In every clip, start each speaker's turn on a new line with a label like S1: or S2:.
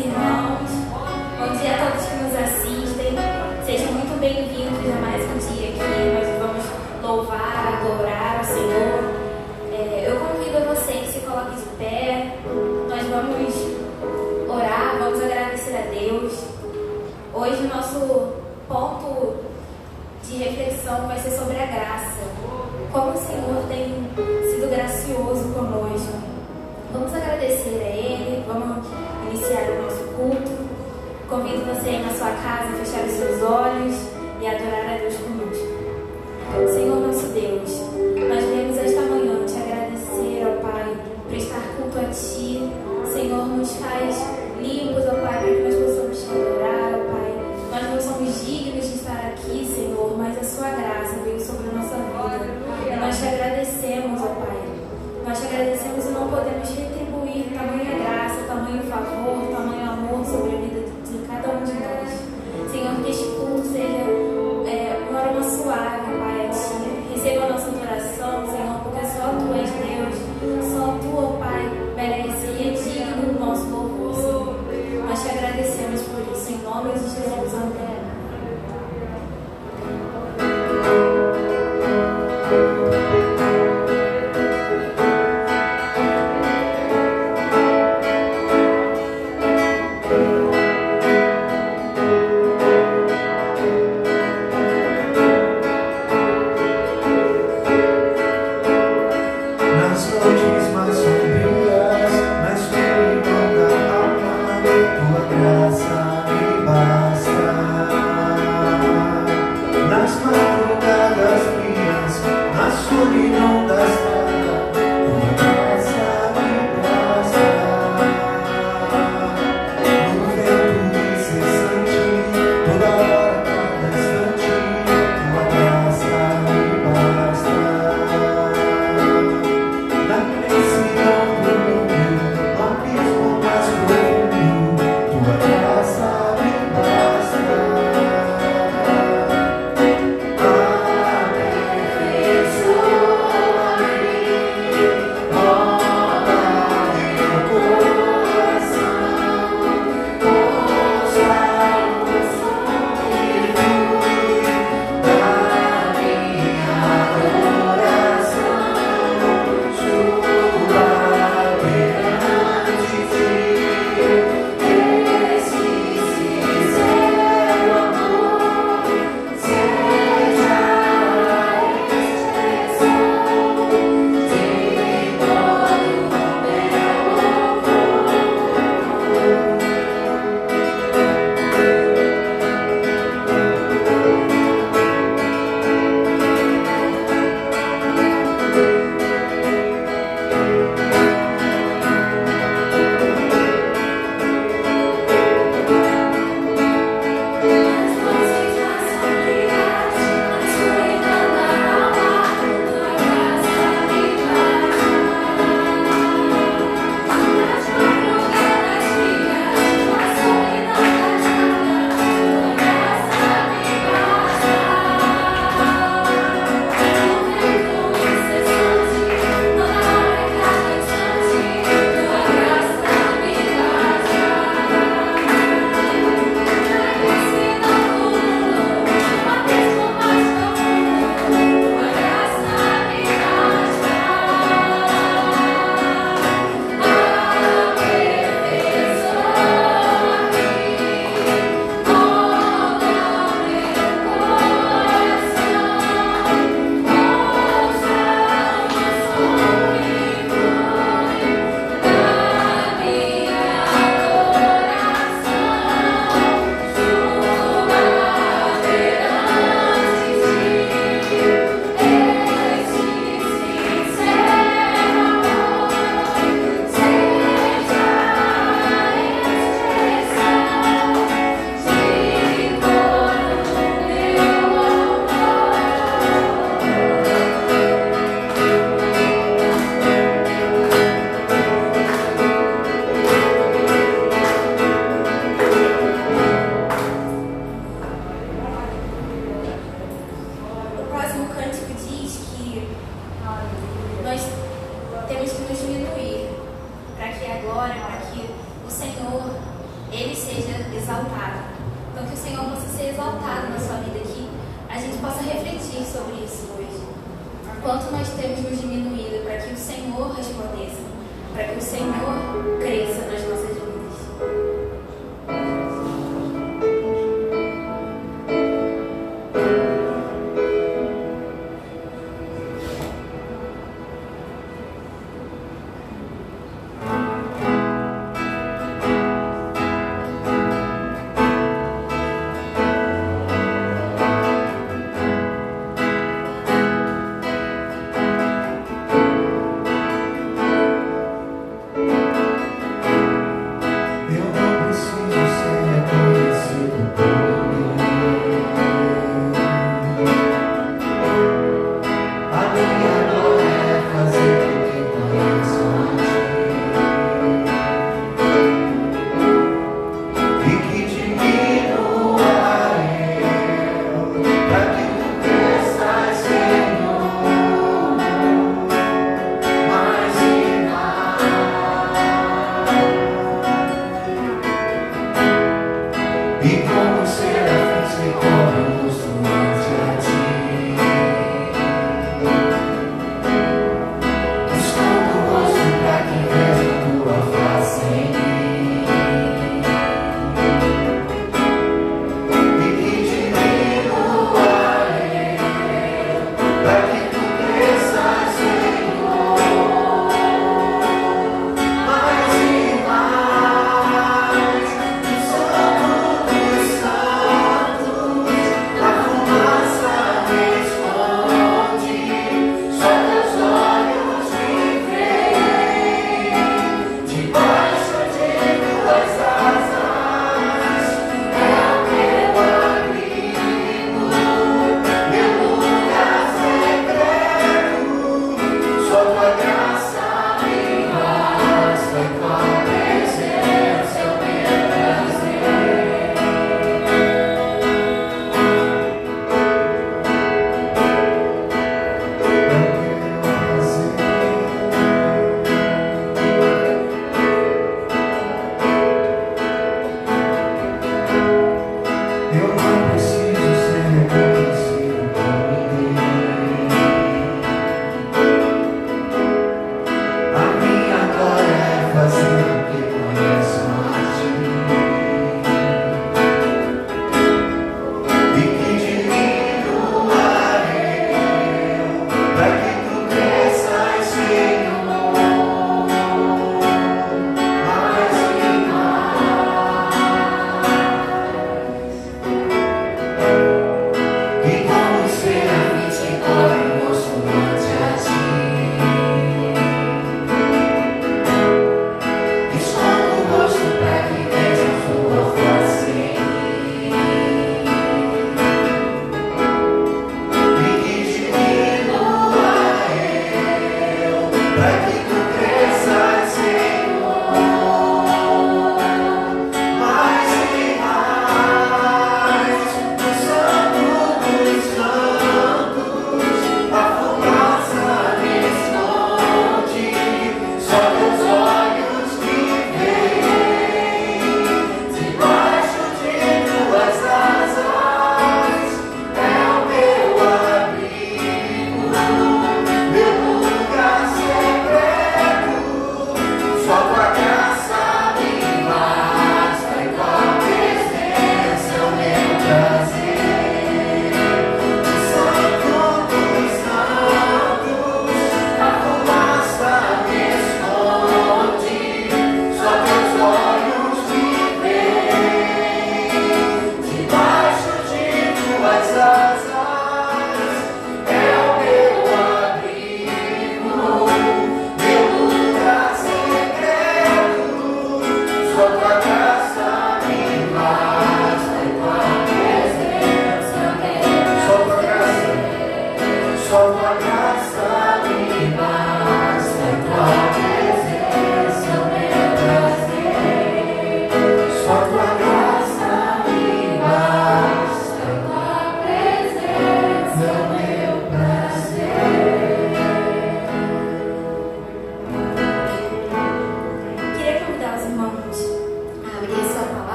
S1: irmãos. Bom dia a todos que nos assistem. Sejam muito bem-vindos a mais um dia aqui. Nós vamos louvar, adorar ao Senhor. Eu convido você que se coloque de pé. Nós vamos orar, vamos agradecer a Deus. Hoje o nosso ponto de reflexão vai ser sobre a graça. Como o Senhor tem sido gracioso conosco. Vamos agradecer a Ele, vamos iniciar o nosso culto. Convido você aí na sua casa a fechar os seus olhos e adorar a Deus conosco. Senhor nosso Deus, nós viemos esta manhã te agradecer, ó Pai, prestar culto a Ti. Senhor, nos faz limpos, ó Pai, para que nós possamos te adorar, ó Pai. Nós não somos dignos de estar aqui, Senhor, mas a Sua graça veio sobre a nossa vida. E nós te agradecemos, ó Pai. Nós te agradecemos e não podemos retribuir tamanha graça, tamanho favor, tamanho amor sobre a vida de cada um de nós. Senhor, que este culto seja um aroma suave, Pai, a Ti. Receba a nossa adoração, Senhor, porque só Tu és Deus. Só Tu, ó Pai, merece e é digno do nosso louvor, Senhor. Nós te agradecemos por isso. Em nome de Jesus, amém. Ele seja exaltado. Então que o Senhor possa ser exaltado na sua vida, que a gente possa refletir sobre isso hoje. Quanto nós temos nos diminuído para que o Senhor resplandeça, para que o Senhor cresça nas nossas vidas.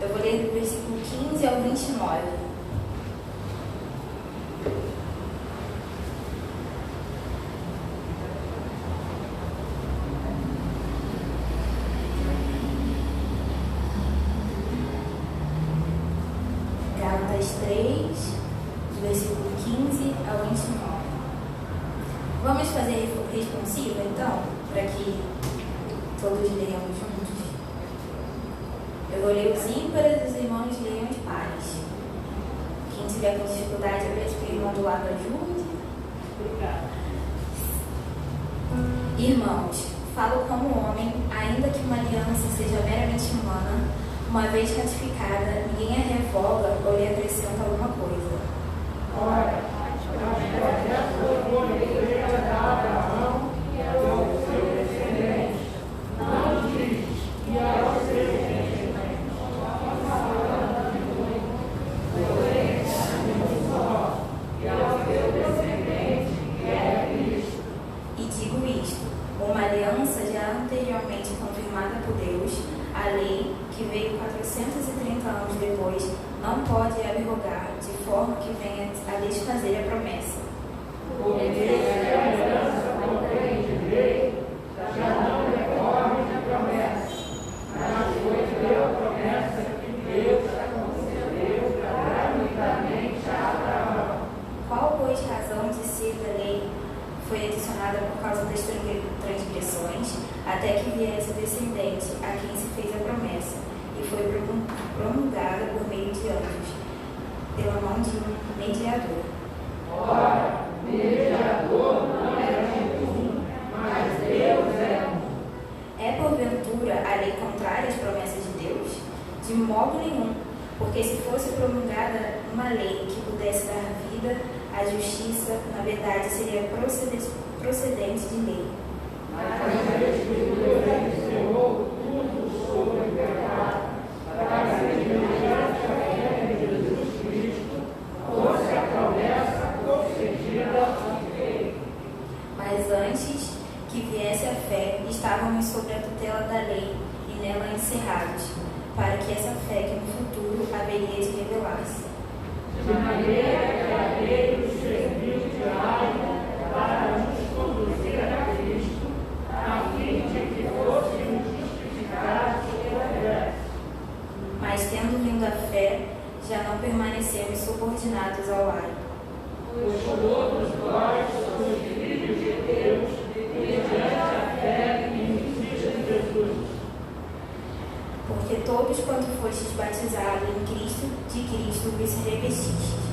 S1: Eu vou ler do versículo 15 ao 29. Gálatas 3, do versículo 15 ao 29. Vamos fazer responsiva, então, para que todos leiamos juntos. Eu vou ler os ímpares e os irmãos leiam os pares. Quem tiver com dificuldade, eu peço que o irmão do lado ajude. Irmãos, falo como homem, ainda que uma aliança seja meramente humana, uma vez ratificada, ninguém a revoga ou lhe acrescenta alguma coisa. Ora, uma aliança já anteriormente confirmada por Deus, a lei, que veio 430 anos depois, não pode abrogar, de forma que venha a desfazer a promessa. Já não decorre da promessa, mas foi pela promessa que Deus a concedeu gratuitamente a Abraão. Qual, pois, razão de ser da lei foi adicionada por causa das transgressões, até que viesse o descendente a quem se fez a promessa, e foi promulgada por meio de anjos, pela mão de um mediador. Ora, mediador não é um, mas Deus é um. É porventura a lei contrária às promessas de Deus? De modo nenhum, porque se fosse promulgada uma lei que pudesse dar vida, a justiça, na verdade, seria procedente de lei. Mas a Escritura encerrou tudo sobre o pecado, para que mediante a fé em Jesus Cristo fosse a promessa concedida ao rei. Mas antes que viesse a fé, estávamos sob a tutela da lei e nela encerrados, para que essa fé que no futuro haveria de revelar-se. De maneira que a lei nos serviu de aio para nos conduzir a Cristo, a fim de que fôssemos justificados pela fé. Mas tendo vindo a fé, já não permanecemos subordinados ao aio. Pois todos nós somos filhos de Deus, mediante a fé em Cristo Jesus. Porque todos quanto fostes batizados em Cristo, de Cristo vos revestistes.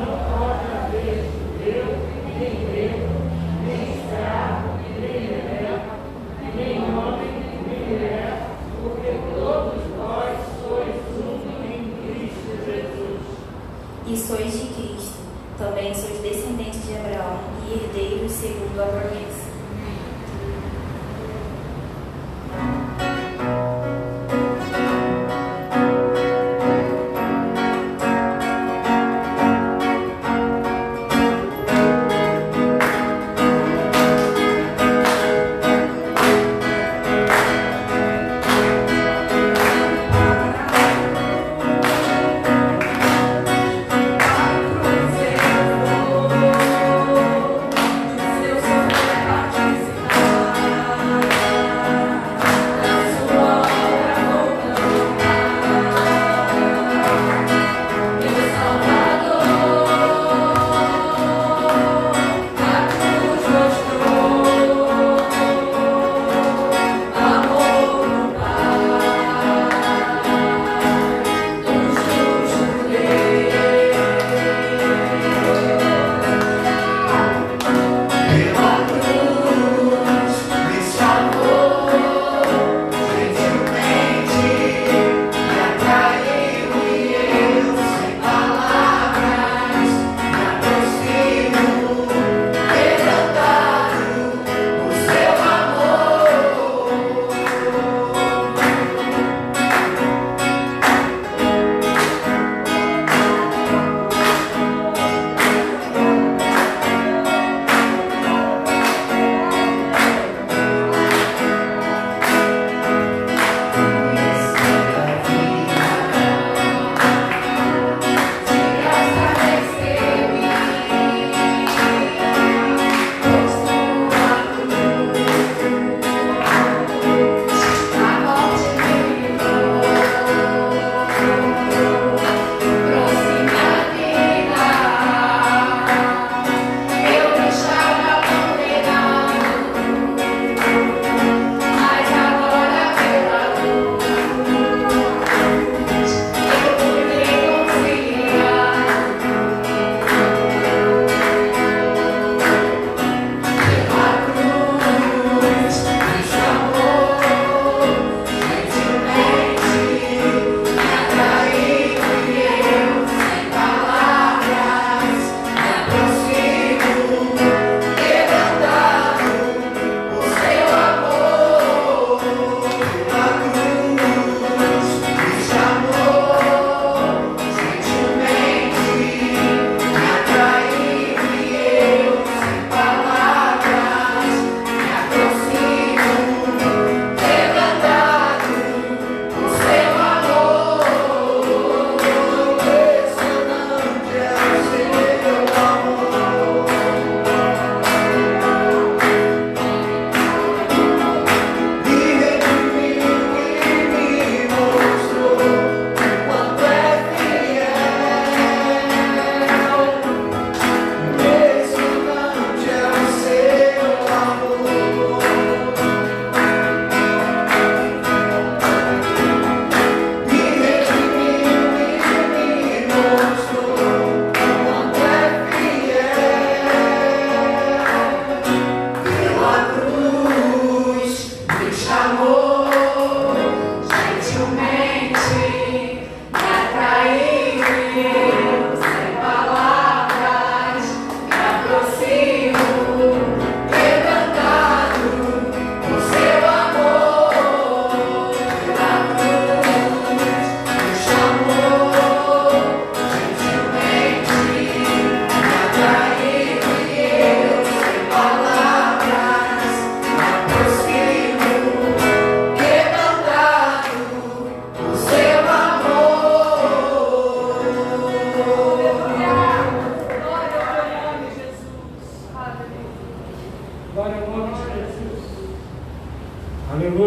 S1: Não pode haver judeu, nem grego, nem escravo, nem rebelde, nem homem, nem mulher, porque todos vós sois um em Cristo Jesus. E sois de Cristo, também sois descendentes de Abraão e herdeiros segundo a promessa.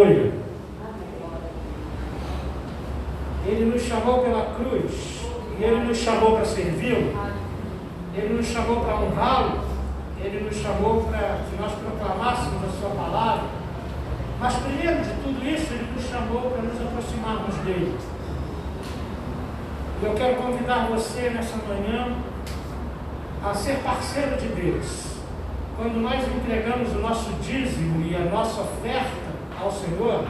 S2: Aleluia. Ele nos chamou pela cruz, e Ele nos chamou para servi-lo, Ele nos chamou para honrá-lo, Ele nos chamou para que nós proclamássemos a sua palavra. Mas primeiro de tudo isso, Ele nos chamou para nos aproximarmos dEle. E eu quero convidar você nessa manhã a ser parceiro de Deus. Quando nós entregamos o nosso dízimo e a nossa oferta ao Senhor,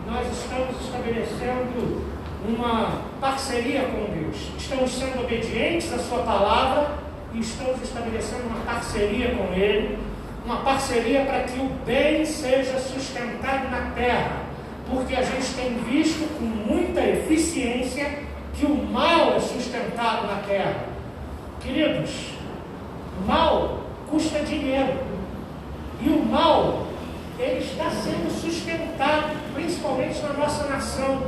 S2: nós estamos estabelecendo uma parceria com Deus. Estamos sendo obedientes à sua palavra e estamos estabelecendo uma parceria com Ele, uma parceria para que o bem seja sustentado na terra, porque a gente tem visto com muita eficiência que o mal é sustentado na terra. Queridos, o mal custa dinheiro, e o mal, ele está sendo sustentado, principalmente na nossa nação.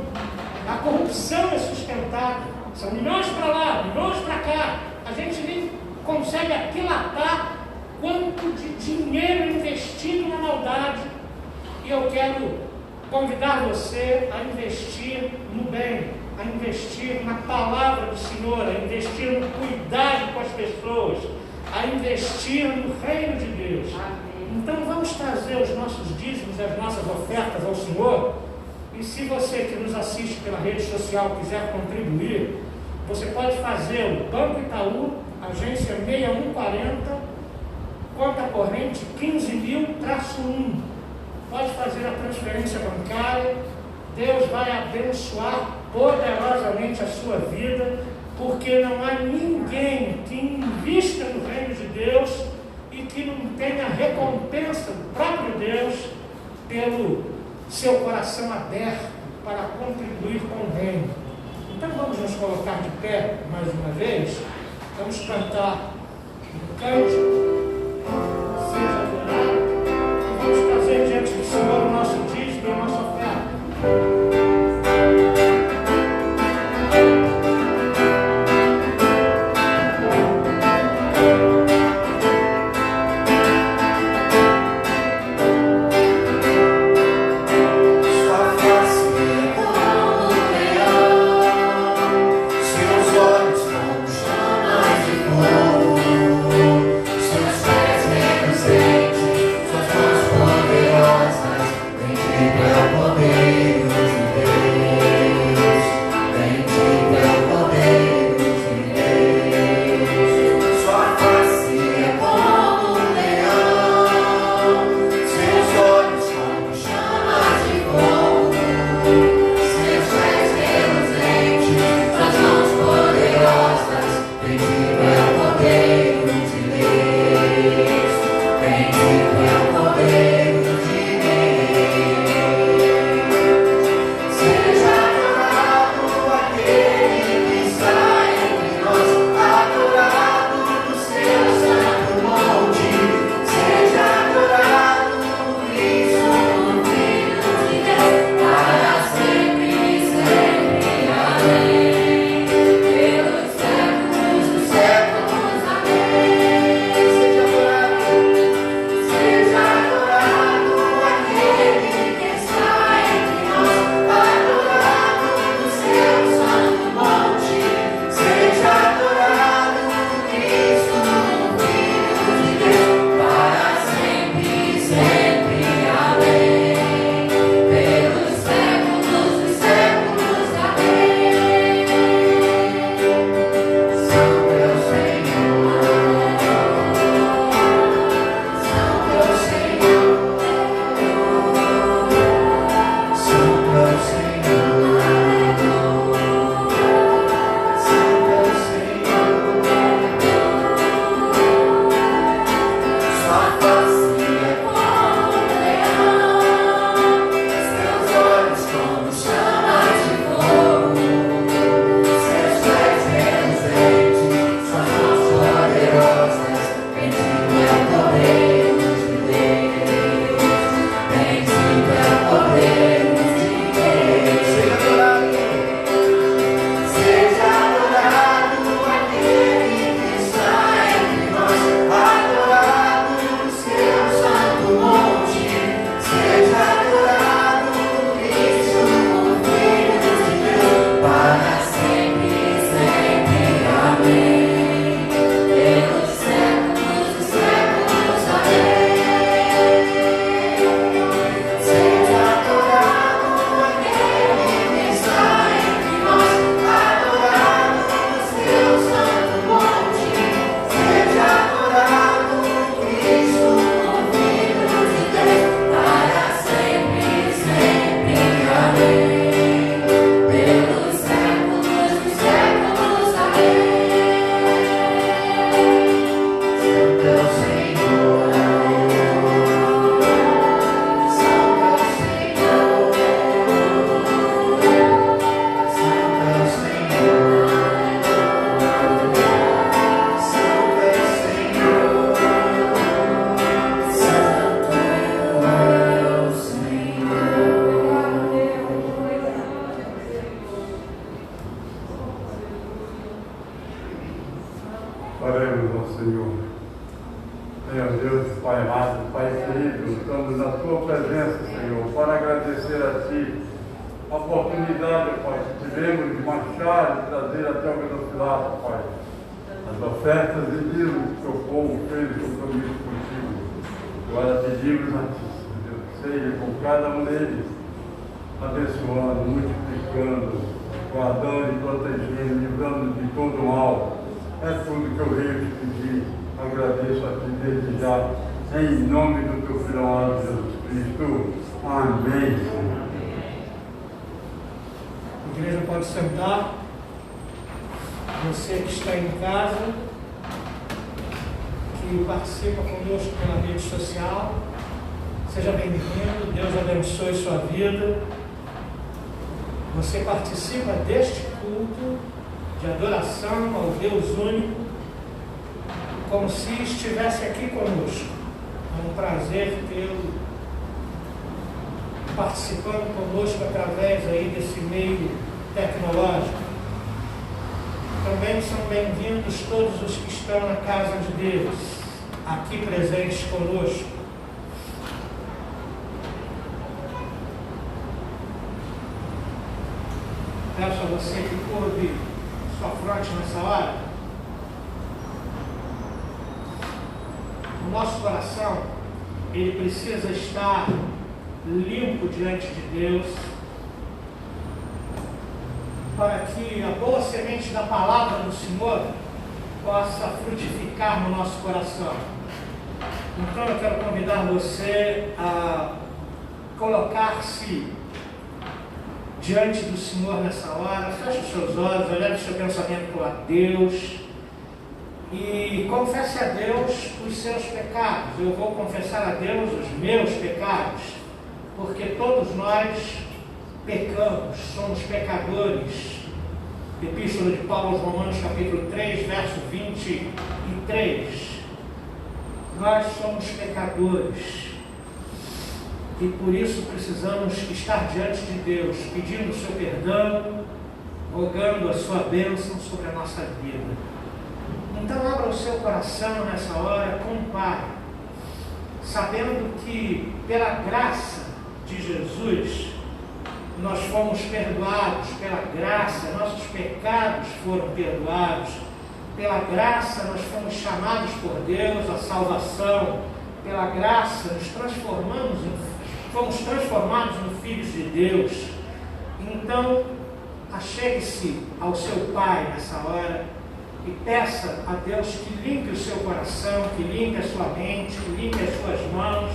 S2: A corrupção é sustentada, são milhões para lá, milhões para cá, a gente nem consegue aquilatar quanto de dinheiro investido na maldade. E eu quero convidar você a investir no bem, a investir na palavra do Senhor, a investir no cuidado com as pessoas, a investir no reino de Deus. Então vamos trazer os nossos dízimos, as nossas ofertas ao Senhor. E se você que nos assiste pela rede social quiser contribuir, você pode fazer o Banco Itaú, agência 6140, conta corrente 15.000-1. Pode fazer a transferência bancária. Deus vai abençoar poderosamente a sua vida, porque não há ninguém que invista no reino de Deus e que não tenha recompensa do próprio Deus pelo seu coração aberto para contribuir com o reino. Então vamos nos colocar de pé mais uma vez, vamos cantar um cântico, seja adorado, e vamos trazer diante do Senhor o nosso dízimo e a nossa oferta.
S3: Poderosas, Ti a oportunidade, Pai, que tivemos de marchar e trazer até o nosso lado, Pai, as ofertas e dízimos que o povo fez o compromisso contigo. Agora pedimos a Ti, Deus, seja com cada um deles, abençoando, multiplicando, guardando e protegendo, livrando de todo mal. É tudo que eu venho te pedir. Agradeço a Ti desde já, em nome do Teu Filho amado Jesus Cristo. Amém.
S2: A igreja pode sentar. Você que está em casa, que participa conosco pela rede social, seja bem-vindo. Deus abençoe sua vida. Você participa deste culto de adoração ao Deus único, como se estivesse aqui conosco. É um prazer tê-lo participando conosco através aí desse meio tecnológico. Também são bem-vindos todos os que estão na casa de Deus, aqui presentes conosco. Peço a você que curve sua fronte nessa hora. O nosso coração, ele precisa estar limpo diante de Deus, para que a boa semente da palavra do Senhor possa frutificar no nosso coração. Então eu quero convidar você a colocar-se diante do Senhor nessa hora. Feche os seus olhos, eleve o seu pensamento para Deus e confesse a Deus os seus pecados. Eu vou confessar a Deus os meus pecados, porque todos nós pecamos, somos pecadores. Epístola de Paulo aos Romanos, capítulo 3, verso 23. Nós somos pecadores e por isso precisamos estar diante de Deus, pedindo o seu perdão, rogando a sua bênção sobre a nossa vida. Então abra o seu coração nessa hora com o Pai, sabendo que pela graça de Jesus nós fomos perdoados. Pela graça nossos pecados foram perdoados. Pela graça nós fomos chamados por Deus à salvação. Pela graça fomos transformados em filhos de Deus. Então achegue-se ao seu Pai nessa hora e peça a Deus que limpe o seu coração, que limpe a sua mente, que limpe as suas mãos,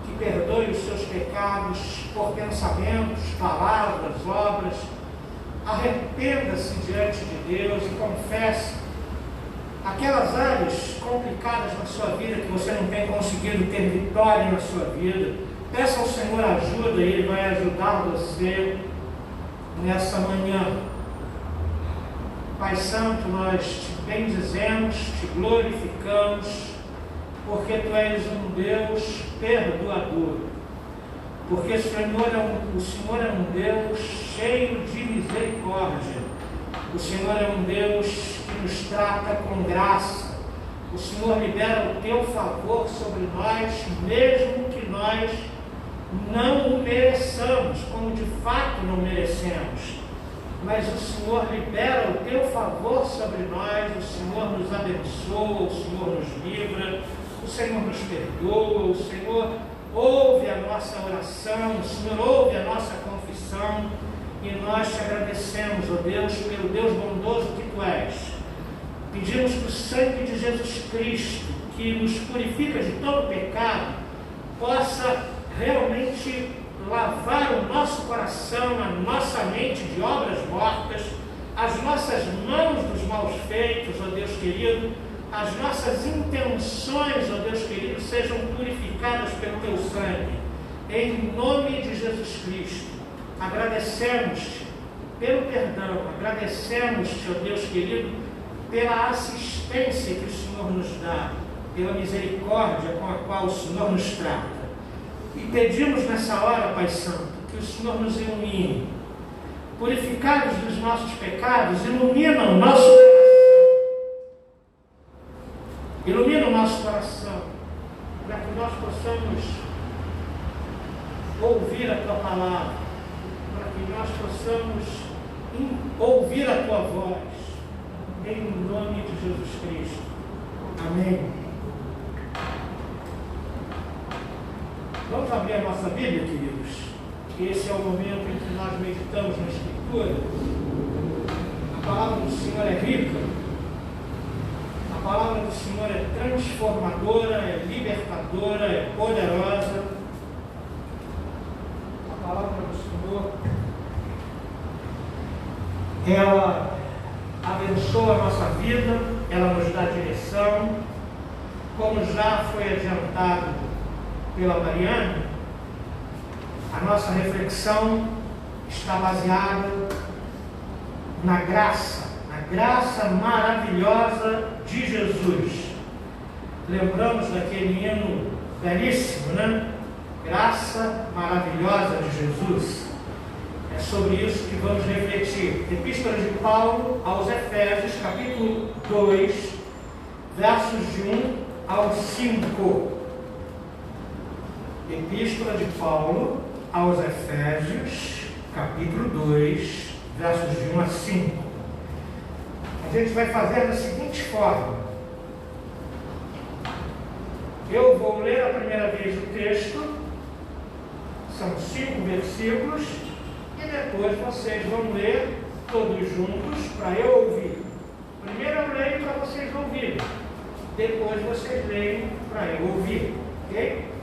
S2: que perdoe os seus pecados por pensamentos, palavras, obras. Arrependa-se diante de Deus e confesse aquelas áreas complicadas na sua vida que você não tem conseguido ter vitória na sua vida. Peça ao Senhor ajuda e Ele vai ajudar você nessa manhã. Pai Santo, nós te bendizemos, te glorificamos, porque Tu és um Deus perdoador, porque o Senhor é um Deus cheio de misericórdia, o Senhor é um Deus que nos trata com graça, o Senhor libera o Teu favor sobre nós, mesmo que nós não o mereçamos, como de fato não merecemos, mas o Senhor libera o Teu favor sobre nós, o Senhor nos abençoa, o Senhor nos livra, o Senhor nos perdoa, o Senhor ouve a nossa oração, o Senhor ouve a nossa confissão, e nós te agradecemos, ó Deus, pelo Deus bondoso que Tu és. Pedimos que o sangue de Jesus Cristo, que nos purifica de todo pecado, possa realmente lavar o nosso coração, a nossa mente de obras mortas, as nossas mãos dos maus feitos, ó Deus querido, as nossas intenções, ó Deus querido, sejam purificadas pelo Teu sangue. Em nome de Jesus Cristo, agradecemos-Te pelo perdão, agradecemos-Te, ó Deus querido, pela assistência que o Senhor nos dá, pela misericórdia com a qual o Senhor nos trata. E pedimos nessa hora, Pai Santo, que o Senhor nos ilumine. Purificados dos nossos pecados, ilumina o nosso coração. Ilumina o nosso coração, para que nós possamos ouvir a tua palavra, para que nós possamos ouvir a tua voz, em nome de Jesus Cristo. Amém. Vamos abrir a nossa Bíblia, queridos. Esse é o momento em que nós meditamos na Escritura. A palavra do Senhor é rica, a palavra do Senhor é transformadora, é libertadora, é poderosa. A palavra do Senhor, ela abençoa a nossa vida, ela nos dá direção, como já foi adiantado pela Mariana. A nossa reflexão está baseada na graça maravilhosa de Jesus. Lembramos daquele hino belíssimo, né? Graça maravilhosa de Jesus. É sobre isso que vamos refletir. Epístola de Paulo aos Efésios, capítulo 2, versos de 1 ao 5. Epístola de Paulo aos Efésios, capítulo 2, versos de 1 a 5. A gente vai fazer da seguinte forma. Eu vou ler a primeira vez o texto, são 5 versículos, e depois vocês vão ler todos juntos para eu ouvir. Primeiro eu leio para vocês ouvirem, depois vocês leem para eu ouvir, ok?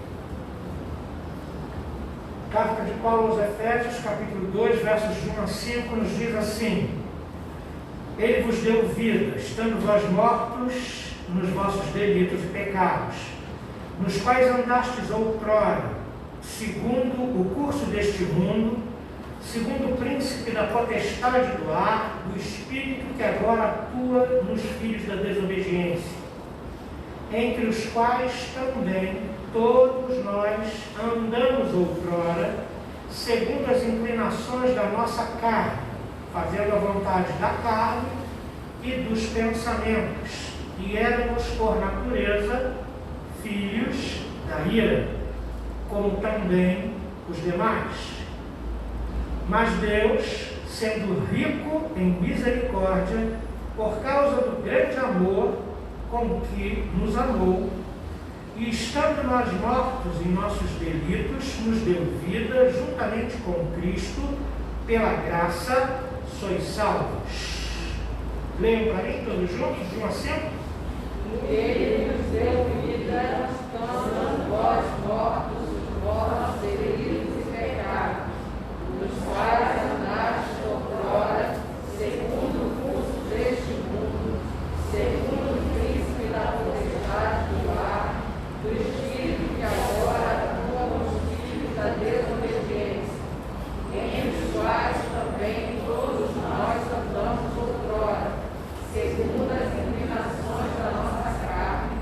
S2: Carta de Paulo aos Efésios, capítulo 2, versos de 1 a 5, nos diz assim: Ele vos deu vida, estando vós mortos nos vossos delitos e pecados, nos quais andastes outrora, segundo o curso deste mundo, segundo o príncipe da potestade do ar, do espírito que agora atua nos filhos da desobediência, entre os quais também todos nós andamos outrora, segundo as inclinações da nossa carne, fazendo a vontade da carne e dos pensamentos, e éramos por natureza filhos da ira, como também os demais. Mas Deus, sendo rico em misericórdia, por causa do grande amor com que nos amou, e estando nós mortos em nossos delitos, nos deu vida juntamente com Cristo, pela graça sois salvos. Leiam para mim todos juntos, de 1 a 5.
S4: Ele nos deu vida, estando vós mortos nos vossos delitos e pecados, nos quais andastes outrora, segundo o curso deste mundo, segundo o príncipe da potestade do ar, do espírito que agora atua nos filhos da desobediência, entre os quais também todos nós andamos outrora, segundo as inclinações da nossa carne,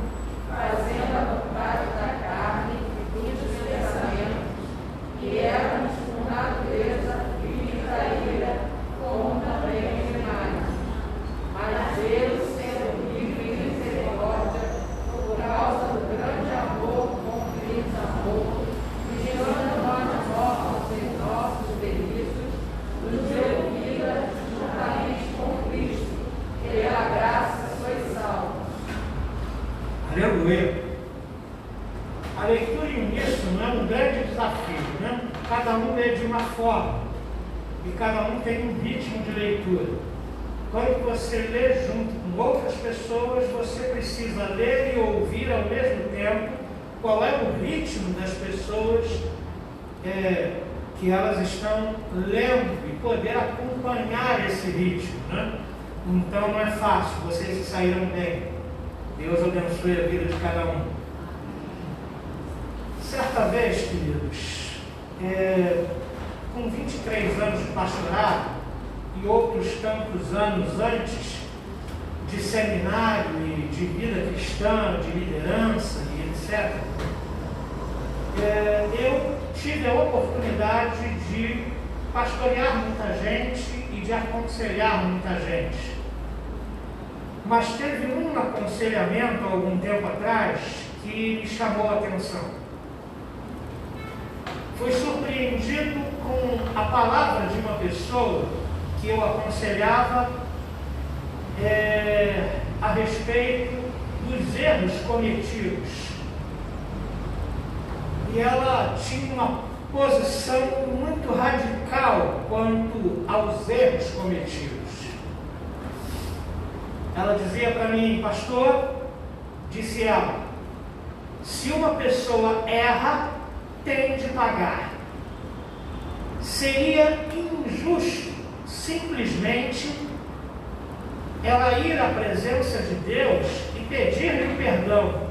S4: fazendo a vontade da carne e dos pensamentos, e éramos por natureza filhos da ira, como também os demais. Mas Deus, sendo rico em misericórdia, por causa do grande amor com que nos amou, e estando nós mortos em nossos delitos, nos deu vida juntamente com Cristo. Pela graça sois salvos.
S2: Aleluia. A leitura em uníssono é um grande desafio, né? Cada um lê de uma forma e cada um tem um ritmo de leitura. Quando você lê junto com outras pessoas, você precisa ler e ouvir ao mesmo tempo qual é o ritmo das pessoas que elas estão lendo e poder acompanhar esse ritmo, né? Então não é fácil, vocês saíram bem. Deus abençoe a vida de cada um. Certa vez, queridos, com 23 anos de pastorado e outros tantos anos antes de seminário e de vida cristã, de liderança e etc., eu tive a oportunidade de pastorear muita gente e de aconselhar muita gente. Mas teve um aconselhamento há algum tempo atrás que me chamou a atenção. fui surpreendido com a palavra de uma pessoa que eu aconselhava a respeito dos erros cometidos. E ela tinha uma posição muito radical quanto aos erros cometidos. Ela dizia para mim: pastor, disse ela, se uma pessoa erra, tem de pagar. Seria injusto simplesmente ela ir à presença de Deus e pedir-lhe perdão.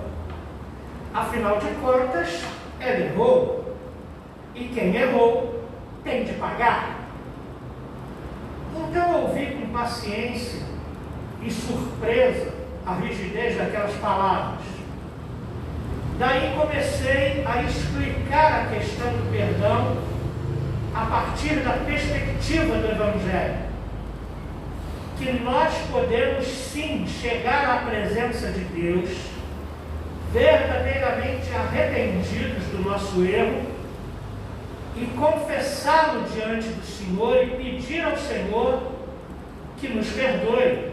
S2: Afinal de contas, ela errou. E quem errou tem de pagar. Então eu ouvi com paciência e surpresa a rigidez daquelas palavras. Daí comecei a explicar a questão do perdão a partir da perspectiva do Evangelho. Que nós podemos sim chegar à presença de Deus, verdadeiramente arrependidos do nosso erro, e confessá-lo diante do Senhor e pedir ao Senhor que nos perdoe,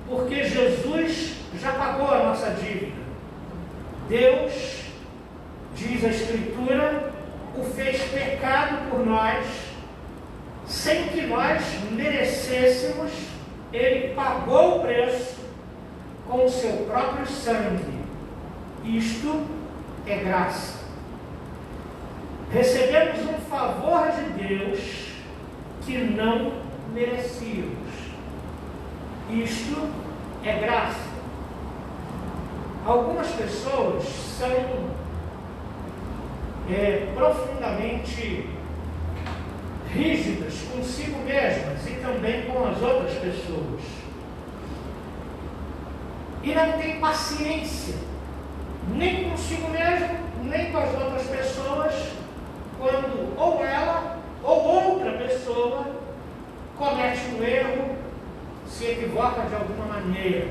S2: porque Jesus já pagou a nossa dívida. Deus, diz a Escritura, o fez pecado por nós, sem que nós merecêssemos. Ele pagou o preço com o seu próprio sangue. Isto é graça. Recebemos um favor de Deus que não merecíamos. Isto é graça. Algumas pessoas são profundamente rígidas consigo mesmas e também com as outras pessoas. E não tem paciência, nem consigo mesmo, nem com as outras pessoas, quando ou ela ou outra pessoa comete um erro, se equivoca de alguma maneira.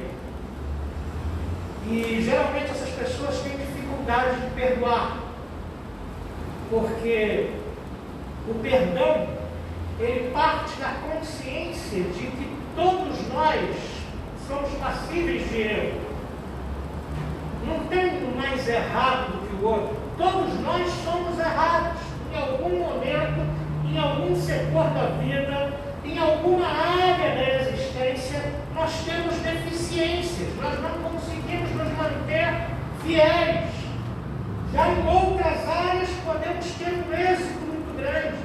S2: E geralmente essas pessoas têm dificuldade de perdoar, porque o perdão, ele parte da consciência de que todos nós somos passíveis de erro. Não tem um mais errado do que o outro. Todos nós somos errados em algum momento, em algum setor da vida, em alguma área da existência. Nós temos deficiências, nós não conseguimos nos manter fiéis. Já em outras áreas podemos ter um êxito muito grande,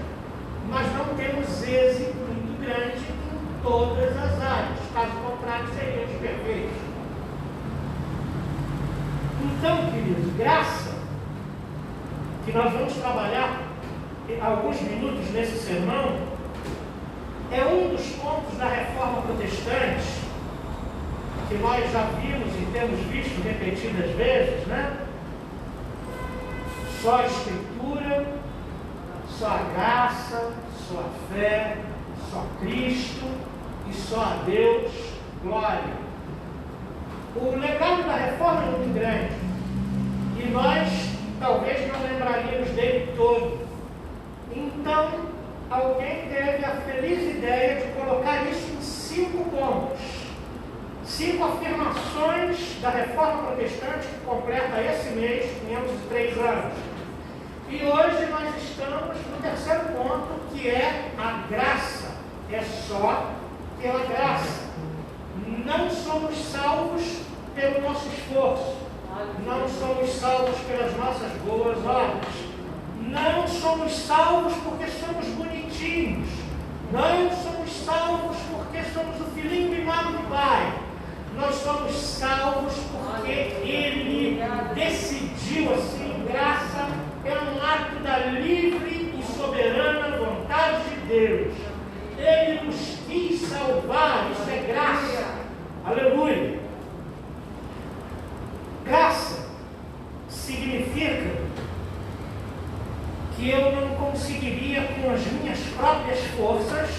S2: mas não temos êxito muito grande em todas as áreas. Caso contrário, seríamos perfeitos. Então, queridos, graça, que nós vamos trabalhar alguns minutos nesse sermão, é um dos pontos da reforma protestante, que nós já vimos e temos visto repetidas vezes, né? Só a Escritura, só a graça, só a fé, só Cristo e só a Deus, glória. O legado da reforma é muito grande e nós talvez não lembraríamos dele todo. Então, alguém teve a feliz ideia de colocar isso em 5 pontos. 5 afirmações da reforma protestante que completa esse mês 503 anos. E hoje nós estamos no terceiro ponto, que é a graça. É só pela graça. Não somos salvos pelo nosso esforço. Não somos salvos pelas nossas boas obras. Não somos salvos porque somos bonitinhos. Não somos salvos porque somos o filhinho mimado do Pai. Nós somos salvos porque Ele decidiu assim, graça, é um ato da livre e soberana vontade de Deus. Ele nos quis salvar, isso é graça. Aleluia. Graça significa que eu não conseguiria com as minhas próprias forças,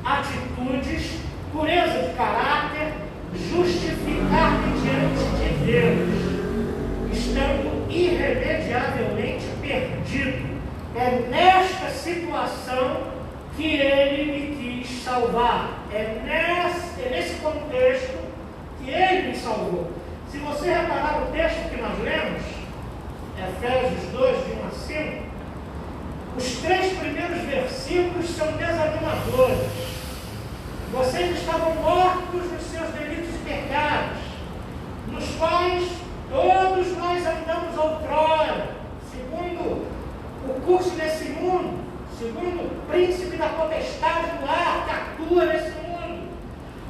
S2: atitudes, pureza de caráter, justificar-me diante de Deus, estando irremediavelmente perdido, É nesta situação que Ele me quis salvar. É nesse contexto que Ele me salvou. Se você reparar no texto que nós lemos, Efésios 2, de 1 a 5, os 3 primeiros versículos são desanimadores. Vocês estavam mortos nos seus delitos e pecados, nos quais todos nós andamos outrora, segundo o curso desse mundo, segundo o príncipe da potestade do ar que atua nesse mundo,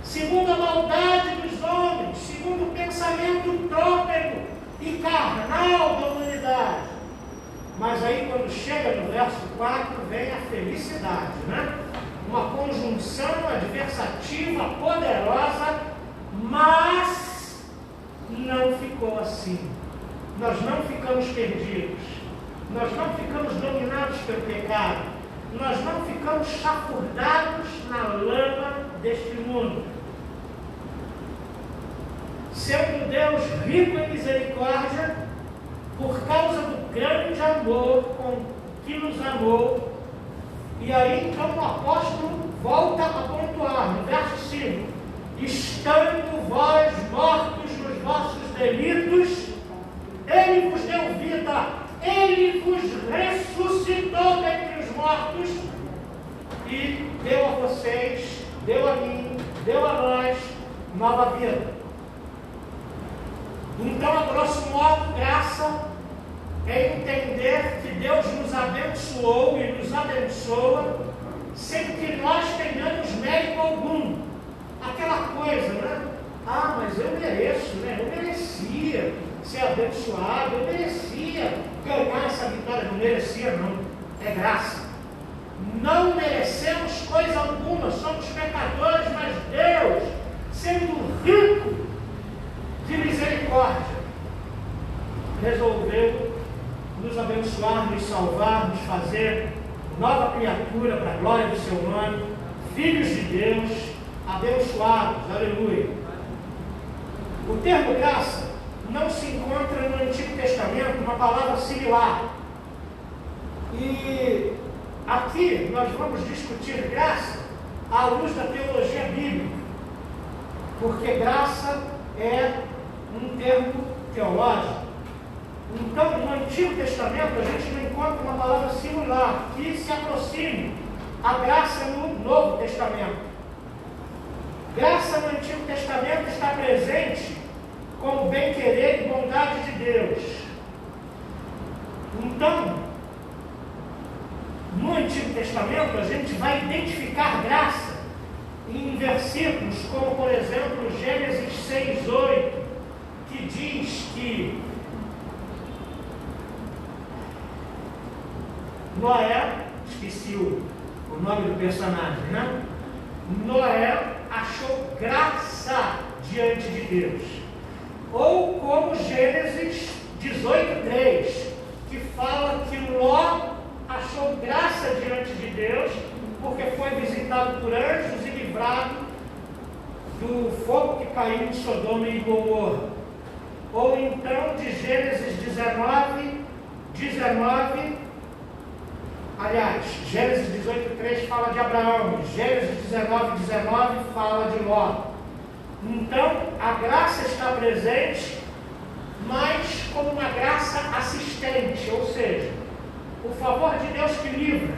S2: segundo a maldade dos homens, segundo o pensamento trópego e carnal da humanidade. Mas aí, quando chega no verso 4, vem a felicidade, né? Uma conjunção adversativa poderosa, mas não ficou assim. Nós não ficamos perdidos. Nós não ficamos dominados pelo pecado. Nós não ficamos chafurdados na lama deste mundo. Sendo Deus rico em misericórdia, por causa do grande amor com que nos amou. E aí então o apóstolo volta a pontuar no verso 5: estando vós mortos nos vossos delitos, Ele vos deu vida, Ele vos ressuscitou dentre os mortos e deu a vocês, deu a mim, deu a nós nova vida. Então, a grosso modo, graça é entender que Deus nos abençoou e nos abençoa sem que nós tenhamos mérito algum. Aquela coisa, né? Ah, mas eu mereço, né? Eu merecia ser abençoado, eu merecia ganhar essa vitória. Não merecia, não. É graça. Não merecemos coisa alguma, somos pecadores, mas Deus, sendo rico de misericórdia, resolveu nos abençoar, nos salvar, nos fazer nova criatura para a glória do seu nome, filhos de Deus, abençoados, aleluia. O termo graça não se encontra no Antigo Testamento uma palavra similar. E aqui nós vamos discutir graça à luz da teologia bíblica, porque graça é um termo teológico. Então, no Antigo Testamento, a gente não encontra uma palavra similar que se aproxime à graça no Novo Testamento. Graça no Antigo Testamento está presente como bem-querer e bondade de Deus. Então, no Antigo Testamento, a gente vai identificar graça em versículos como, por exemplo, Gênesis 6:8, que diz que Noé, esqueci o nome do personagem, né? Noé achou graça diante de Deus. Ou como Gênesis 18:3, que fala que Ló achou graça diante de Deus, porque foi visitado por anjos e livrado do fogo que caiu em Sodoma e Gomorra. Ou então de Gênesis 19, aliás, Gênesis 18:3 fala de Abraão, Gênesis 19:19 fala de Ló. Então, a graça está presente, mas como uma graça assistente, ou seja, o favor de Deus que livra,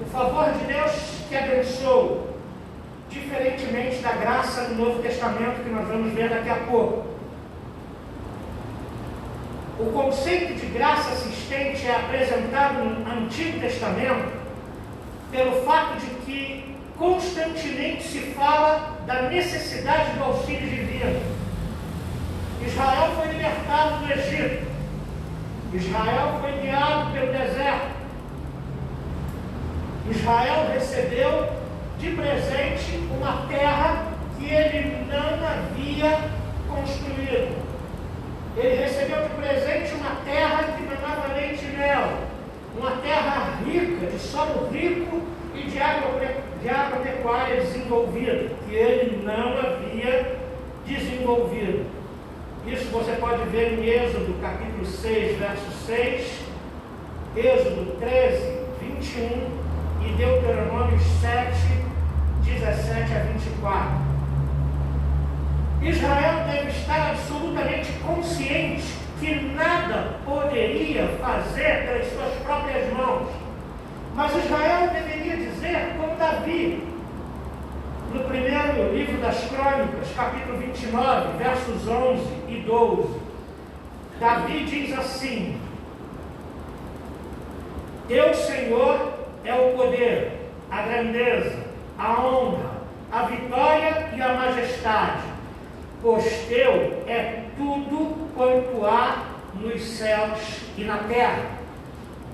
S2: o favor de Deus que abençoa, diferentemente da graça do Novo Testamento, que nós vamos ver daqui a pouco. O conceito de graça assistente é apresentado no Antigo Testamento pelo fato de que constantemente se fala da necessidade do auxílio divino. Israel foi libertado do Egito. Israel foi guiado pelo deserto. Israel recebeu de presente uma terra que ele não havia construído. Ele recebeu de presente uma terra que manava leite e mel, uma terra rica, de solo rico e de agropecuária desenvolvida, que ele não havia desenvolvido. Isso você pode ver em Êxodo capítulo 6, verso 6, Êxodo 13, 21 e Deuteronômio 7, 17 a 24. Israel deve estar absolutamente consciente que nada poderia fazer pelas suas próprias mãos. Mas Israel deveria dizer como Davi, no primeiro livro das Crônicas, capítulo 29, versos 11 e 12. Davi diz assim: Teu Senhor é o poder, a grandeza, a honra, a vitória e a majestade, pois teu é tudo quanto há nos céus e na terra.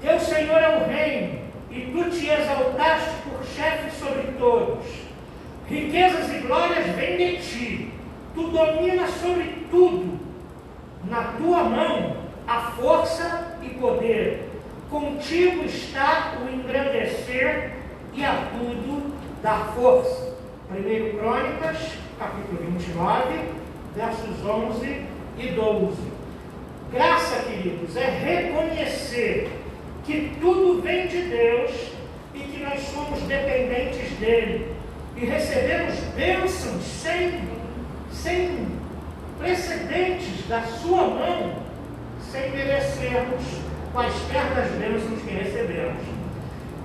S2: Teu Senhor é o reino, e tu te exaltaste por chefe sobre todos. Riquezas e glórias vêm de ti, tu dominas sobre tudo. Na tua mão há força e poder, contigo está o engrandecer e a tudo dar força. 1 Crônicas, capítulo 29, versos 11 e 12. Graça, queridos, é reconhecer que tudo vem de Deus e que nós somos dependentes dele e recebemos bênçãos sem precedentes da sua mão, sem merecermos quaisquer das bênçãos que recebemos.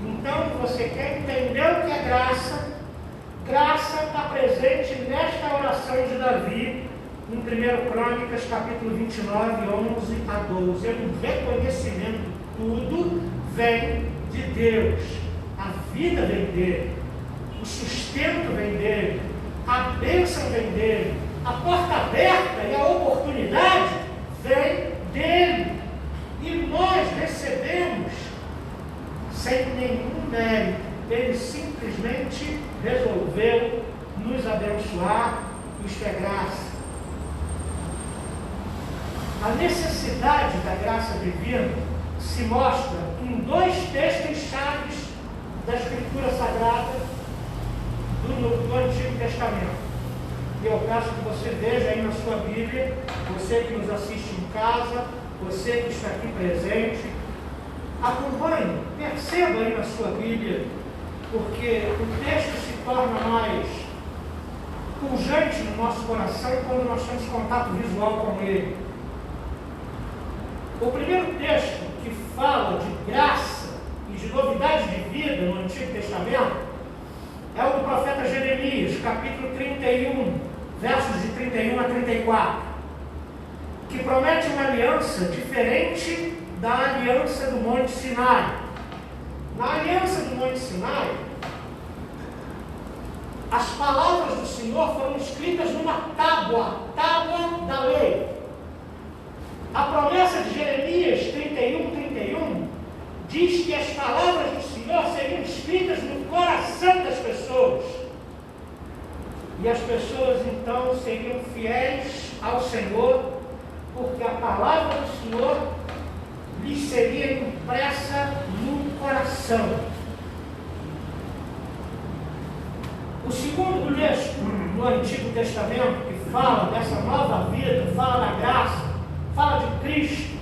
S2: Então, você quer entender o que é graça? Graça está presente nesta oração de Davi, em 1 Crônicas, capítulo 29, 11 a 12. É um reconhecimento: tudo vem de Deus. A vida vem dele, o sustento vem dele, a bênção vem dele, a porta aberta e a oportunidade vem dele. E nós recebemos sem nenhum mérito. Ele simplesmente resolveu nos abençoar. Isto é graça. A necessidade da graça divina se mostra em dois textos chaves da Escritura Sagrada do Antigo Testamento. E eu peço que você veja aí na sua Bíblia, você que nos assiste em casa, você que está aqui presente, acompanhe, perceba aí na sua Bíblia, porque o texto se torna mais pujante no nosso coração quando nós temos contato visual com ele. O primeiro texto que fala de graça e de novidade de vida no Antigo Testamento é o do profeta Jeremias, capítulo 31, versos de 31 a 34, que promete uma aliança diferente da aliança do Monte Sinai. Na aliança do Monte Sinai, as palavras do Senhor foram escritas numa tábua da lei. A promessa de Jeremias 31 diz que as palavras do Senhor seriam escritas no coração das pessoas. E as pessoas então seriam fiéis ao Senhor, porque a palavra do Senhor lhes seria impressa no coração. O segundo texto no Antigo Testamento que fala dessa nova vida, fala da graça, fala de Cristo,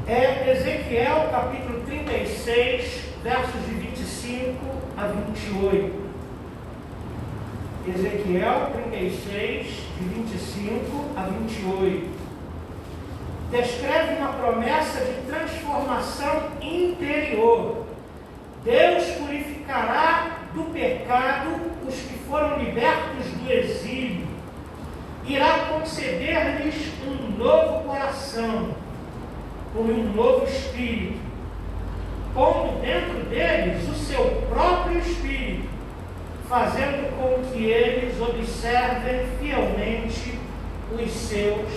S2: é Ezequiel capítulo 36, versos de 25 a 28. Ezequiel 36, de 25 a 28. Descreve uma promessa de transformação interior. Deus purificará do pecado os que foram libertos do exílio. Irá conceder-lhes um novo coração, com um novo espírito, pondo dentro deles o seu próprio espírito, fazendo com que eles observem fielmente os seus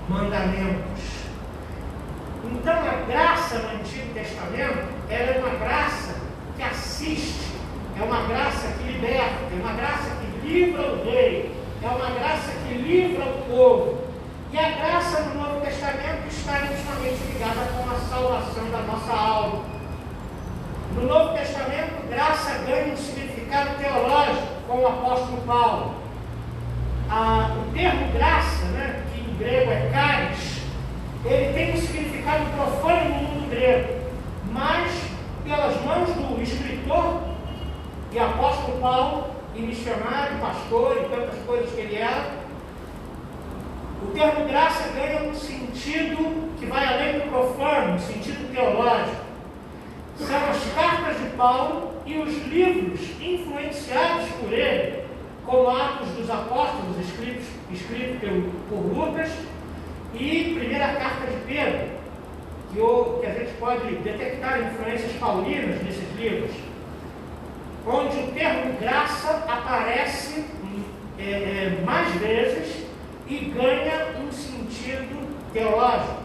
S2: mandamentos. Então a graça no Antigo Testamento, ela é uma graça que assiste, é uma graça que liberta, é uma graça que livra o rei, é uma graça que livra o povo. E a graça no Novo Testamento está intimamente ligada com a salvação da nossa alma. No Novo Testamento, graça ganha um significado teológico com o apóstolo Paulo. O termo graça, que em grego é charis, ele tem um significado profano no mundo grego. mas pelas mãos do escritor e apóstolo Paulo, e missionário, pastor e tantas coisas que ele era, o termo graça ganha um sentido que vai além do profano, um sentido teológico. São as cartas de Paulo e os livros influenciados por ele, como Atos dos Apóstolos, escrito por Lucas, e primeira carta de Pedro, que a gente pode detectar influências paulinas nesses livros, onde o termo graça aparece mais vezes e ganha um sentido teológico.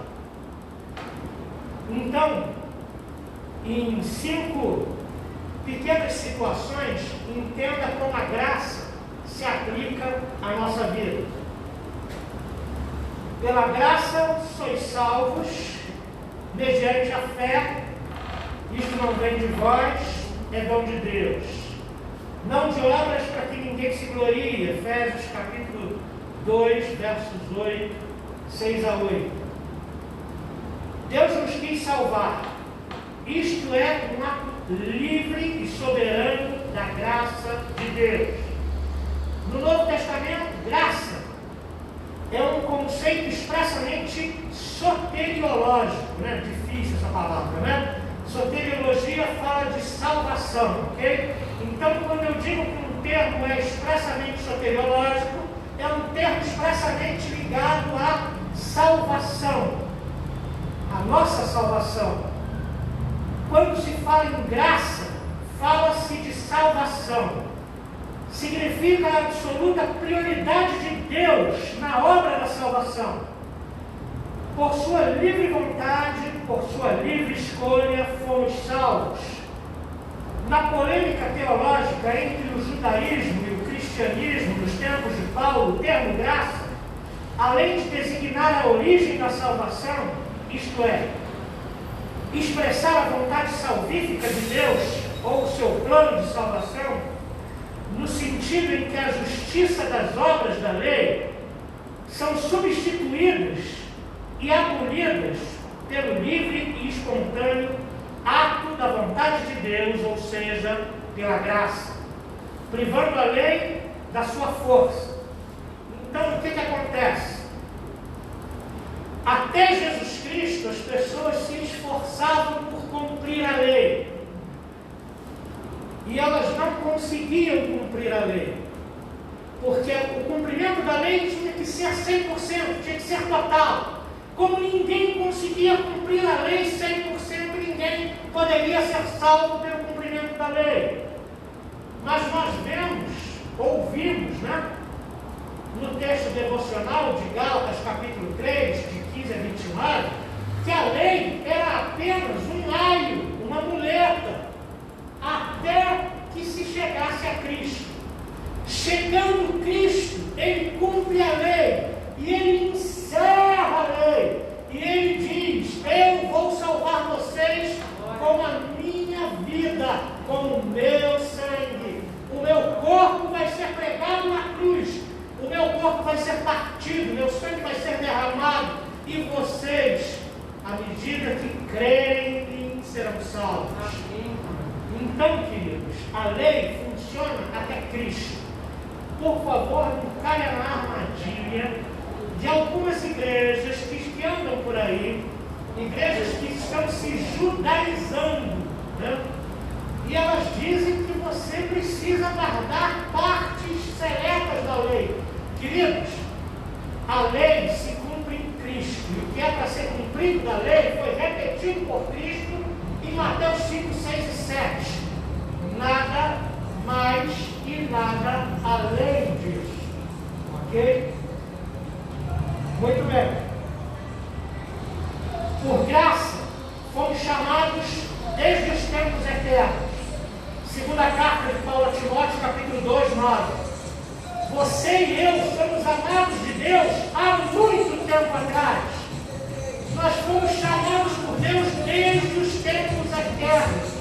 S2: Então, em 5 pequenas situações, entenda como a graça se aplica à nossa vida. Pela graça sois salvos, mediante a fé, isto não vem de vós, é dom de Deus. Não de obras para que ninguém se glorie. Efésios capítulo 2, versos 6 a 8. Deus nos quis salvar. Isto é um ato livre e soberano da graça de Deus. No Novo Testamento, graça é um conceito expressamente soteriológico, né? Difícil essa palavra, né? Soteriologia fala de salvação, ok? Então, quando eu digo que um termo é expressamente soteriológico, é um termo expressamente ligado à salvação, à nossa salvação. Quando se fala em graça, fala-se de salvação. Significa a absoluta prioridade de Deus na obra da salvação. Por sua livre vontade, por sua livre escolha, fomos salvos. Na polêmica teológica entre o judaísmo e o cristianismo nos tempos de Paulo, o termo graça, além de designar a origem da salvação, isto é, expressar a vontade salvífica de Deus ou o seu plano de salvação, no sentido em que a justiça das obras da lei são substituídas e abolidas pelo livre e espontâneo ato da vontade de Deus, ou seja, pela graça, privando a lei da sua força. Então, o que acontece? Até Jesus Cristo, as pessoas se esforçavam por cumprir a lei. E elas não conseguiam cumprir a lei. Porque o cumprimento da lei tinha que ser 100%, tinha que ser total. Como ninguém conseguia cumprir a lei 100%, ninguém poderia ser salvo pelo cumprimento da lei. Mas nós ouvimos, né? No texto devocional de Gálatas, capítulo 3, de 15 a 29, que a lei era apenas um aio, uma muleta, até que se chegasse a Cristo. Chegando Cristo, Ele cumpre a lei, e Ele encerra a lei, e Ele diz: eu vou salvar vocês com a minha vida, com o meu sangue. O meu corpo vai ser pregado na cruz, o meu corpo vai ser partido, meu sangue vai ser derramado, e vocês, à medida que crerem em mim, serão salvos. Então, queridos, a lei funciona até Cristo. Por favor, não caia na armadilha de algumas igrejas que andam por aí, igrejas que estão se judaizando, né? E elas dizem que você precisa guardar partes seletas da lei. Queridos, a lei se cumpre em Cristo, e o que é para ser cumprido da lei foi repetido por Cristo em Mateus 5, 6 e 7. Nada mais e nada além disso. Ok? Muito bem. Por graça, fomos chamados desde os tempos eternos. Segunda carta de Paulo a Timóteo, capítulo 2, 9. Você e eu somos amados de Deus há muito tempo atrás. Nós fomos chamados por Deus desde os tempos eternos.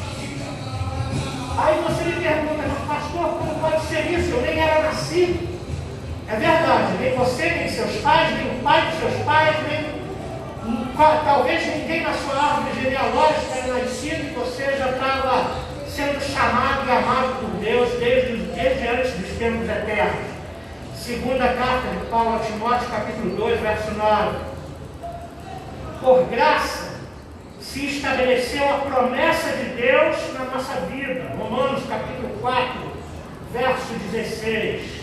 S2: Aí você me pergunta: mas pastor, como pode ser isso? Eu nem era nascido. É verdade, nem você, nem seus pais, nem o pai dos seus pais, nem talvez ninguém na sua árvore genealógica tenha nascido e você já estava sendo chamado e amado por Deus desde antes dos tempos eternos. Segunda carta de Paulo a Timóteo, capítulo 2, verso 9. Por graça se estabeleceu a promessa de Deus na nossa vida. Romanos, capítulo 4, verso 16.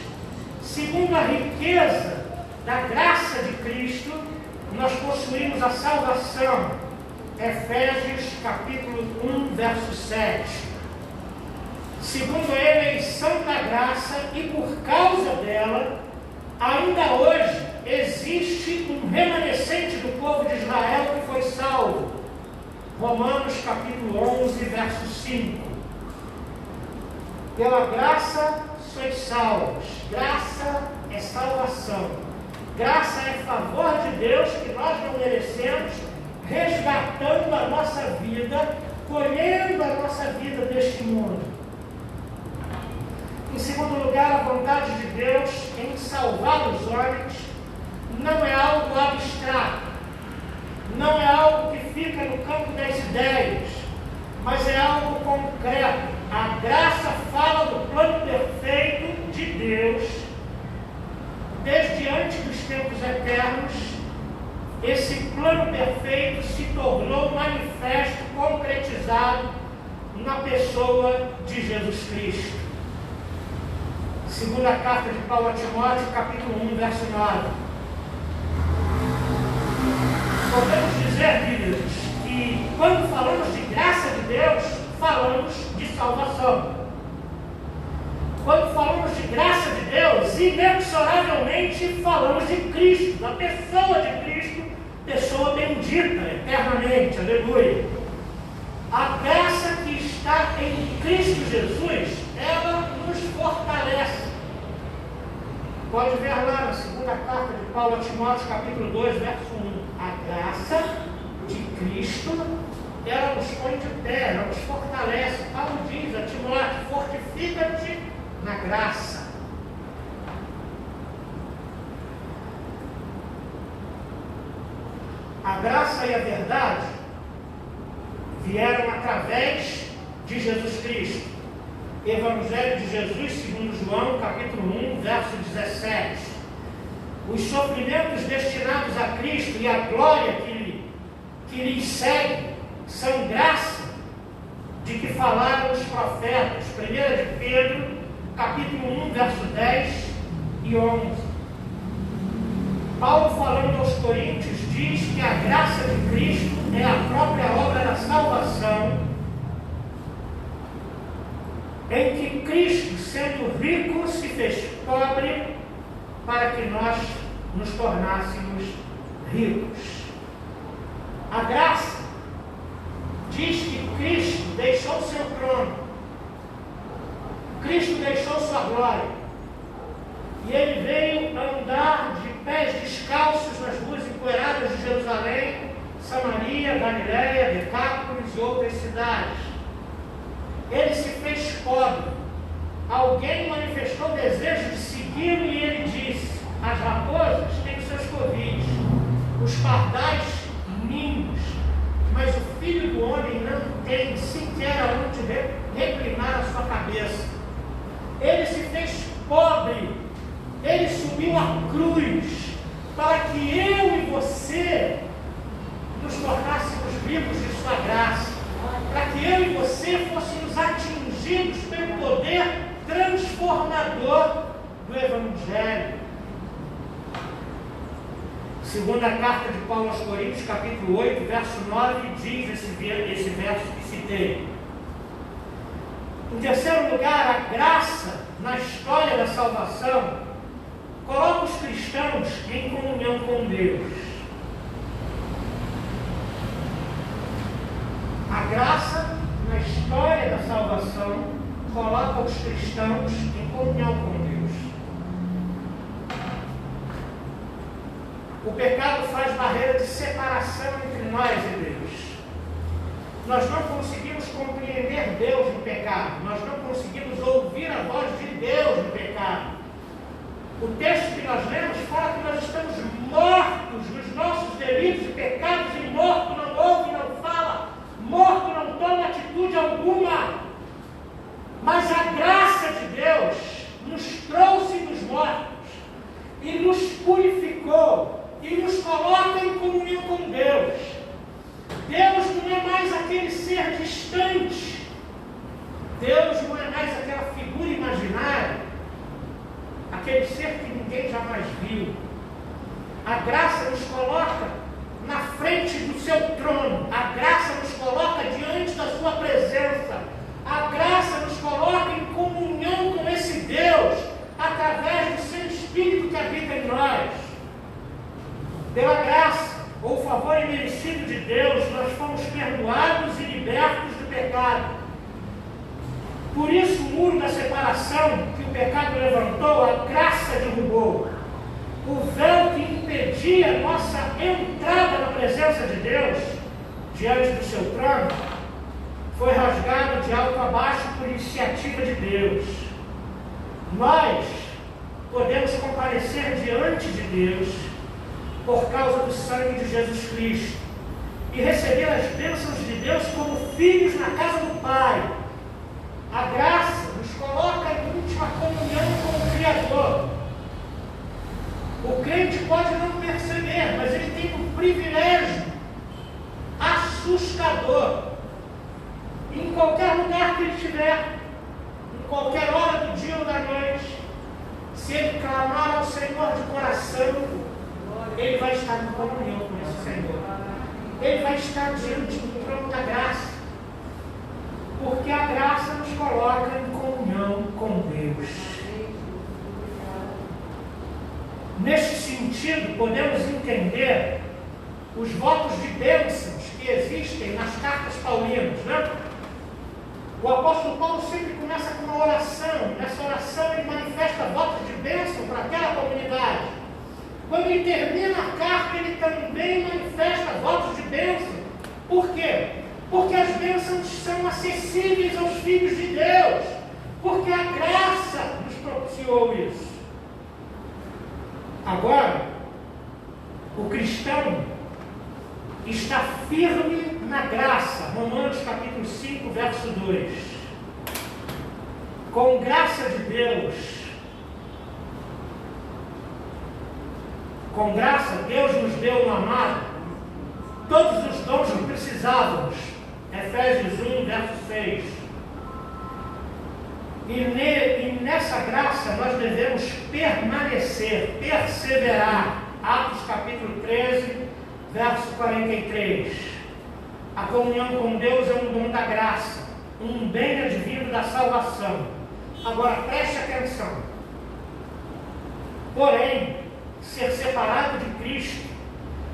S2: Segundo a riqueza da graça de Cristo, nós possuímos a salvação. Efésios, capítulo 1, verso 7. Segundo a eleição da graça e por causa dela, ainda hoje existe um remanescente do povo de Israel que foi salvo. Romanos capítulo 11, verso 5. Pela graça sois salvos. Graça é salvação. Graça é favor de Deus que nós não merecemos, resgatando a nossa vida, colhendo a nossa vida deste mundo. Em segundo lugar, a vontade de Deus em salvar os homens não é algo abstrato, não é algo que fica no campo das ideias, mas é algo concreto. A graça fala do plano perfeito de Deus, desde antes dos tempos eternos. Esse plano perfeito se tornou manifesto, concretizado na pessoa de Jesus Cristo. Segunda carta de Paulo a Timóteo, capítulo 1, verso 9. Podemos dizer, queridos, que quando falamos de graça de Deus, falamos de salvação. Quando falamos de graça de Deus, inexoravelmente falamos de Cristo, da pessoa de Cristo, pessoa bendita eternamente, aleluia. A graça que está em Cristo Jesus, ela nos fortalece. Pode ver lá na segunda carta de Paulo a Timóteo, capítulo 2, verso 1. A graça de Cristo, ela nos põe de pé, ela nos fortalece. Paulo diz a Timóteo: fortifica-te na graça. A graça e a verdade vieram através de Jesus Cristo. Evangelho de Jesus, segundo João, capítulo 1, verso 17. Os sofrimentos destinados a Cristo e a glória que lhes segue são graça de que falaram os profetas. 1 de Pedro, capítulo 1, verso 10 e 11. Paulo, falando aos Coríntios, diz que a graça de Cristo é a própria obra da salvação, em que Cristo, sendo rico, se fez pobre para que nós nos tornássemos ricos. A graça diz que Cristo deixou seu trono, Cristo deixou sua glória, e ele veio andar de pés descalços nas ruas empoeiradas de Jerusalém, Samaria, Galiléia, Decápolis e outras cidades. Ele se fez pobre. Alguém manifestou o desejo de segui-lo e ele disse: as raposas têm seus covis, os pardais ninhos, mas o Filho do Homem não tem sequer aonde reclinar a sua cabeça. Ele se fez pobre, ele subiu à cruz para que eu e você nos tornássemos vivos de sua graça, para que eu e você fôssemos atingidos pelo poder transformador do Evangelho. Segunda carta de Paulo aos Coríntios, capítulo 8, verso 9, diz esse verso que citei. Em terceiro lugar, a graça na história da salvação coloca os cristãos em comunhão com Deus. A graça na história da salvação coloca os cristãos em comunhão com Deus. O pecado faz barreira de separação entre nós e Deus. Nós não conseguimos compreender Deus no pecado. Nós não conseguimos ouvir a voz de Deus no pecado. O texto que nós lemos fala que nós estamos mortos nos nossos delitos e pecados em aquele ser que ninguém jamais viu. A graça nos coloca na frente do seu trono. A graça nos coloca diante da sua presença. A graça nos coloca em comunhão com esse Deus, através do seu Espírito que habita em nós. Pela graça, ou favor imerecido de Deus, nós fomos perdoados e libertos do pecado. Por isso o muro da separação que o pecado levantou, a graça derrubou. O véu que impedia a nossa entrada na presença de Deus, diante do seu trono, foi rasgado de alto a baixo por iniciativa de Deus. Nós podemos comparecer diante de Deus por causa do sangue de Jesus Cristo e receber as bênçãos de Deus como filhos na casa do Pai. A graça nos coloca em íntima comunhão com o Criador. O crente pode não perceber, mas ele tem um privilégio assustador. Em qualquer lugar que ele estiver, em qualquer hora do dia ou da noite, se ele clamar ao Senhor de coração, ele vai estar em comunhão com esse Senhor. Ele vai estar diante do trono da graça. Porque a graça nos coloca em comunhão com Deus. Neste sentido, podemos entender os votos de bênçãos que existem nas cartas paulinas, né? O apóstolo Paulo sempre começa com uma oração. Nessa oração ele manifesta votos de bênção para aquela comunidade. Quando ele termina a carta, ele também manifesta votos de bênção. Por quê? Porque as bênçãos são acessíveis aos filhos de Deus. Porque a graça nos propiciou isso. Agora, o cristão está firme na graça. Romanos capítulo 5, verso 2. Com graça de Deus, com graça, Deus nos deu no amado todos os dons que precisávamos. Efésios 1, verso 6. E nessa graça nós devemos permanecer, perseverar. Atos capítulo 13, verso 43. A comunhão com Deus é um dom da graça, um bem advindo da salvação. Agora preste atenção. Porém, ser separado de Cristo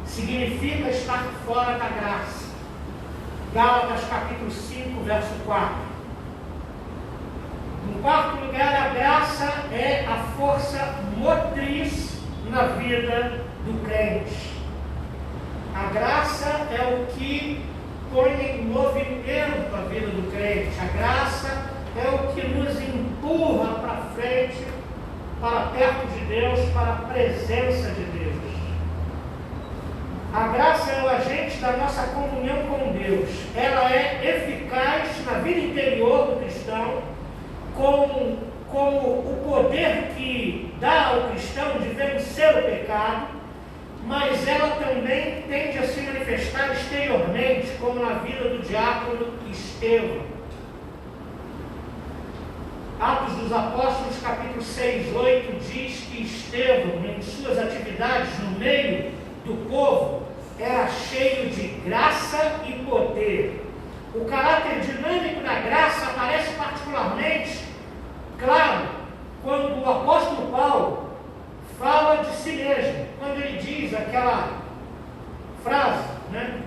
S2: significa estar fora da graça. Gálatas capítulo 5, verso 4. Em quarto lugar, a graça é a força motriz na vida do crente. A graça é o que põe em movimento a vida do crente. A graça é o que nos empurra para frente, para perto de Deus, para a presença de Deus. A graça é o agente da nossa comunhão com Deus. Ela é eficaz na vida interior do cristão, como o poder que dá ao cristão de vencer o pecado, mas ela também tende a se manifestar exteriormente, como na vida do diácono Estevão. Atos dos Apóstolos, capítulo 6, 8, diz que Estevão, em suas atividades no meio do povo, era cheio de graça e poder. O caráter dinâmico da graça aparece particularmente claro quando o apóstolo Paulo fala de si mesmo, quando ele diz aquela frase, né,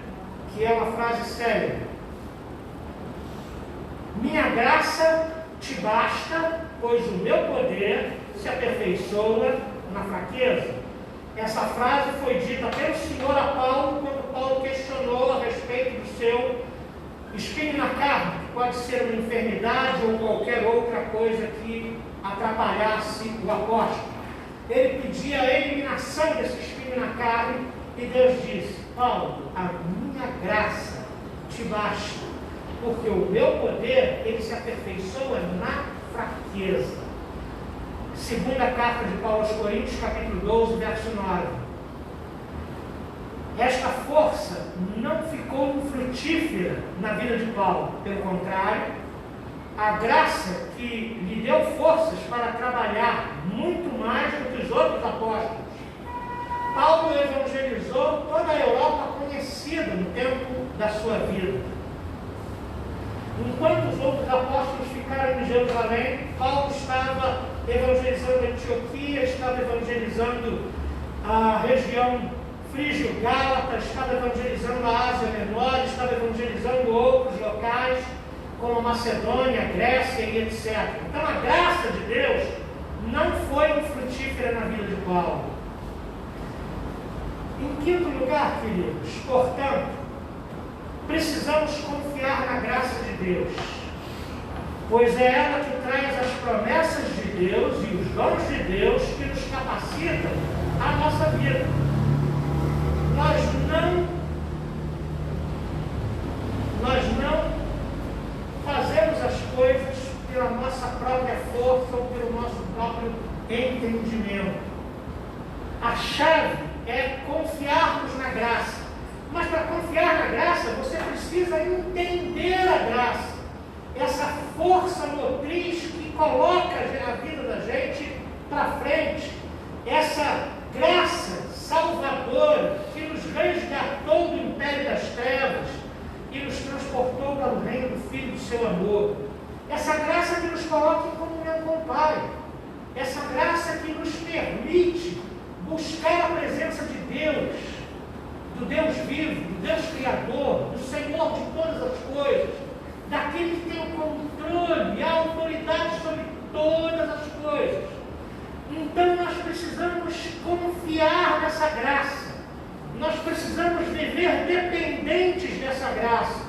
S2: que é uma frase célebre: minha graça te basta, pois o meu poder se aperfeiçoa na fraqueza. Essa frase foi dita pelo Senhor a Paulo quando Paulo questionou a respeito do seu espinho na carne, que pode ser uma enfermidade ou qualquer outra coisa que atrapalhasse o apóstolo. Ele pedia a eliminação desse espinho na carne e Deus disse: Paulo, a minha graça te basta, porque o meu poder, ele se aperfeiçoa na fraqueza. Segunda carta de Paulo aos Coríntios, capítulo 12, verso 9. Esta força não ficou infrutífera na vida de Paulo. Pelo contrário, a graça que lhe deu forças para trabalhar muito mais outros apóstolos. Paulo evangelizou toda a Europa conhecida no tempo da sua vida. Enquanto os outros apóstolos ficaram em Jerusalém, Paulo estava evangelizando a Antioquia, estava evangelizando a região Frígio-Gálata, estava evangelizando a Ásia Menor, estava evangelizando outros locais, como a Macedônia, a Grécia e etc. Então a graça de Deus não foi frutífera na vida de Paulo. Em quinto lugar, queridos, portanto, precisamos confiar na graça de Deus, pois é ela que traz as promessas de Deus e os dons de Deus que nos capacitam à nossa vida. Nós não fazemos as coisas pela nossa própria força ou pelo nosso próprio entendimento. A chave é confiarmos na graça. Mas para confiar na graça, você precisa entender a graça. Essa força motriz que coloca a vida da gente para frente. Essa graça salvadora que nos resgatou do império das trevas e nos transportou para o reino do Filho do seu amor. Essa graça que nos coloca em comunhão com o Pai. Essa graça que nos permite buscar a presença de Deus, do Deus vivo, do Deus Criador, do Senhor de todas as coisas, daquele que tem o controle e a autoridade sobre todas as coisas. Então nós precisamos confiar nessa graça. Nós precisamos viver dependentes dessa graça.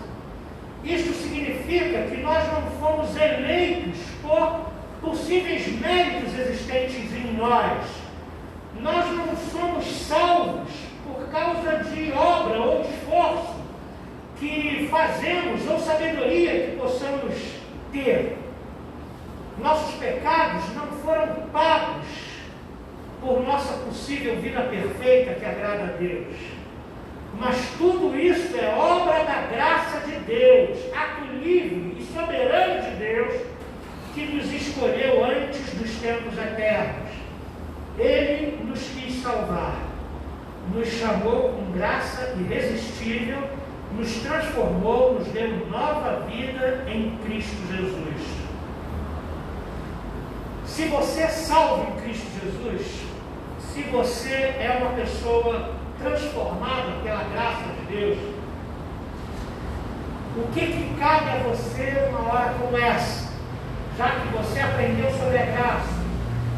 S2: Isto significa que nós não fomos eleitos por possíveis méritos existentes em nós. Nós não somos salvos por causa de obra ou de esforço que fazemos ou sabedoria que possamos ter. Nossos pecados não foram pagos por nossa possível vida perfeita que agrada a Deus. Mas tudo isso é obra da graça de Deus, ato livre e soberano de Deus, que nos escolheu antes dos tempos eternos. Ele nos quis salvar, nos chamou com graça irresistível, nos transformou, nos deu nova vida em Cristo Jesus. Se você é salvo em Cristo Jesus, se você é uma pessoa transformada pela graça de Deus, o que cabe a você numa hora como essa? Já que você aprendeu sobre a graça,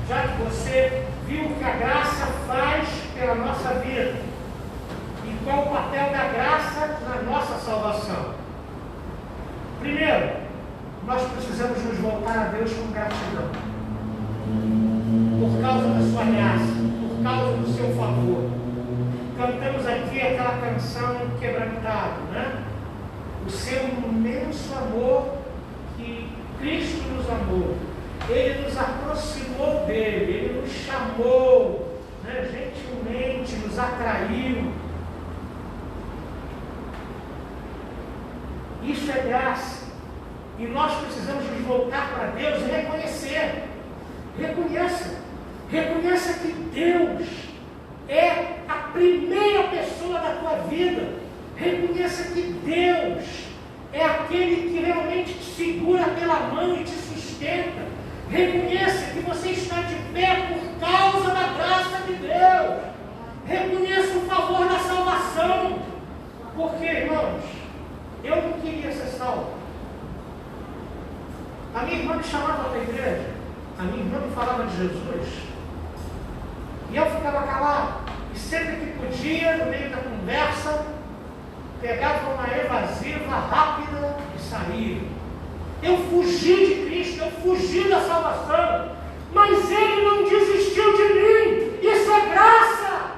S2: já que você viu o que a graça faz pela nossa vida e qual o papel da graça na nossa salvação. Primeiro, nós precisamos nos voltar a Deus com gratidão por causa da sua graça, por causa do seu favor. Cantamos aqui aquela canção quebrantada, né? O seu imenso amor que Cristo nos amou. Ele nos aproximou dele, ele nos chamou, né, gentilmente, nos atraiu. Isso é graça. E nós precisamos nos voltar para Deus e reconhecer. Reconheça que Deus é a primeira pessoa da tua vida. Reconheça que Deus é aquele que realmente te segura pela mão e te sustenta. Reconheça que você está de pé por causa da graça de Deus. Reconheça o favor da salvação. Porque, irmãos, eu não queria ser salvo. A minha irmã me chamava para a igreja. A minha irmã me falava de Jesus. E eu ficava calado. E sempre que podia, no meio da conversa, pegava uma evasiva rápida e saía. Eu fugi de Cristo, eu fugi da salvação. Mas Ele não desistiu de mim. Isso é graça.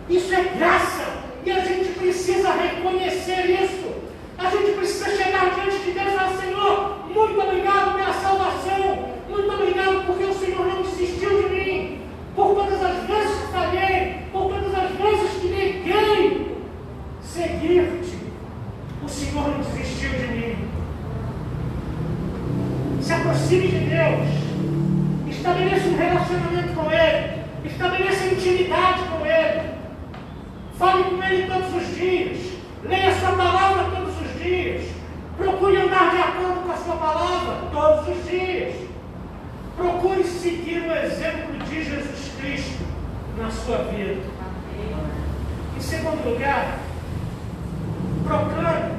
S2: Isso é graça. E a gente precisa reconhecer isso. A gente precisa chegar diante de Deus e falar: Senhor, muito obrigado pela salvação. Muito obrigado porque o Senhor não desistiu de mim. Por todas as vezes que falhei, por todas as vezes que neguei seguir-te, o Senhor não desistiu de mim. Se aproxime de Deus. Estabeleça um relacionamento com Ele. Estabeleça intimidade com Ele. Fale com Ele todos os dias. Leia a sua palavra todos os dias. Procure andar de acordo com a sua palavra todos os dias. Procure seguir o exemplo de Jesus Cristo na sua vida. Em segundo lugar, proclame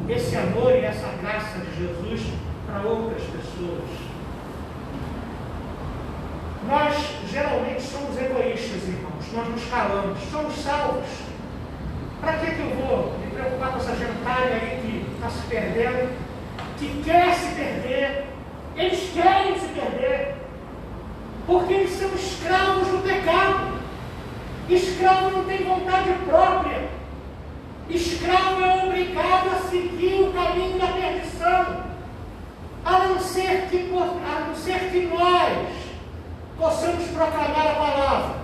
S2: esse amor e essa graça de Jesus para outras pessoas. Nós geralmente somos egoístas, irmãos. Nós nos calamos, somos salvos. Para que eu vou me preocupar com essa gentalha aí que está se perdendo, que quer se perder? Eles querem se perder, porque eles são escravos do pecado. Escravo não tem vontade própria. Escravo é obrigado a seguir o caminho da perdição, a não ser que nós possamos proclamar a palavra.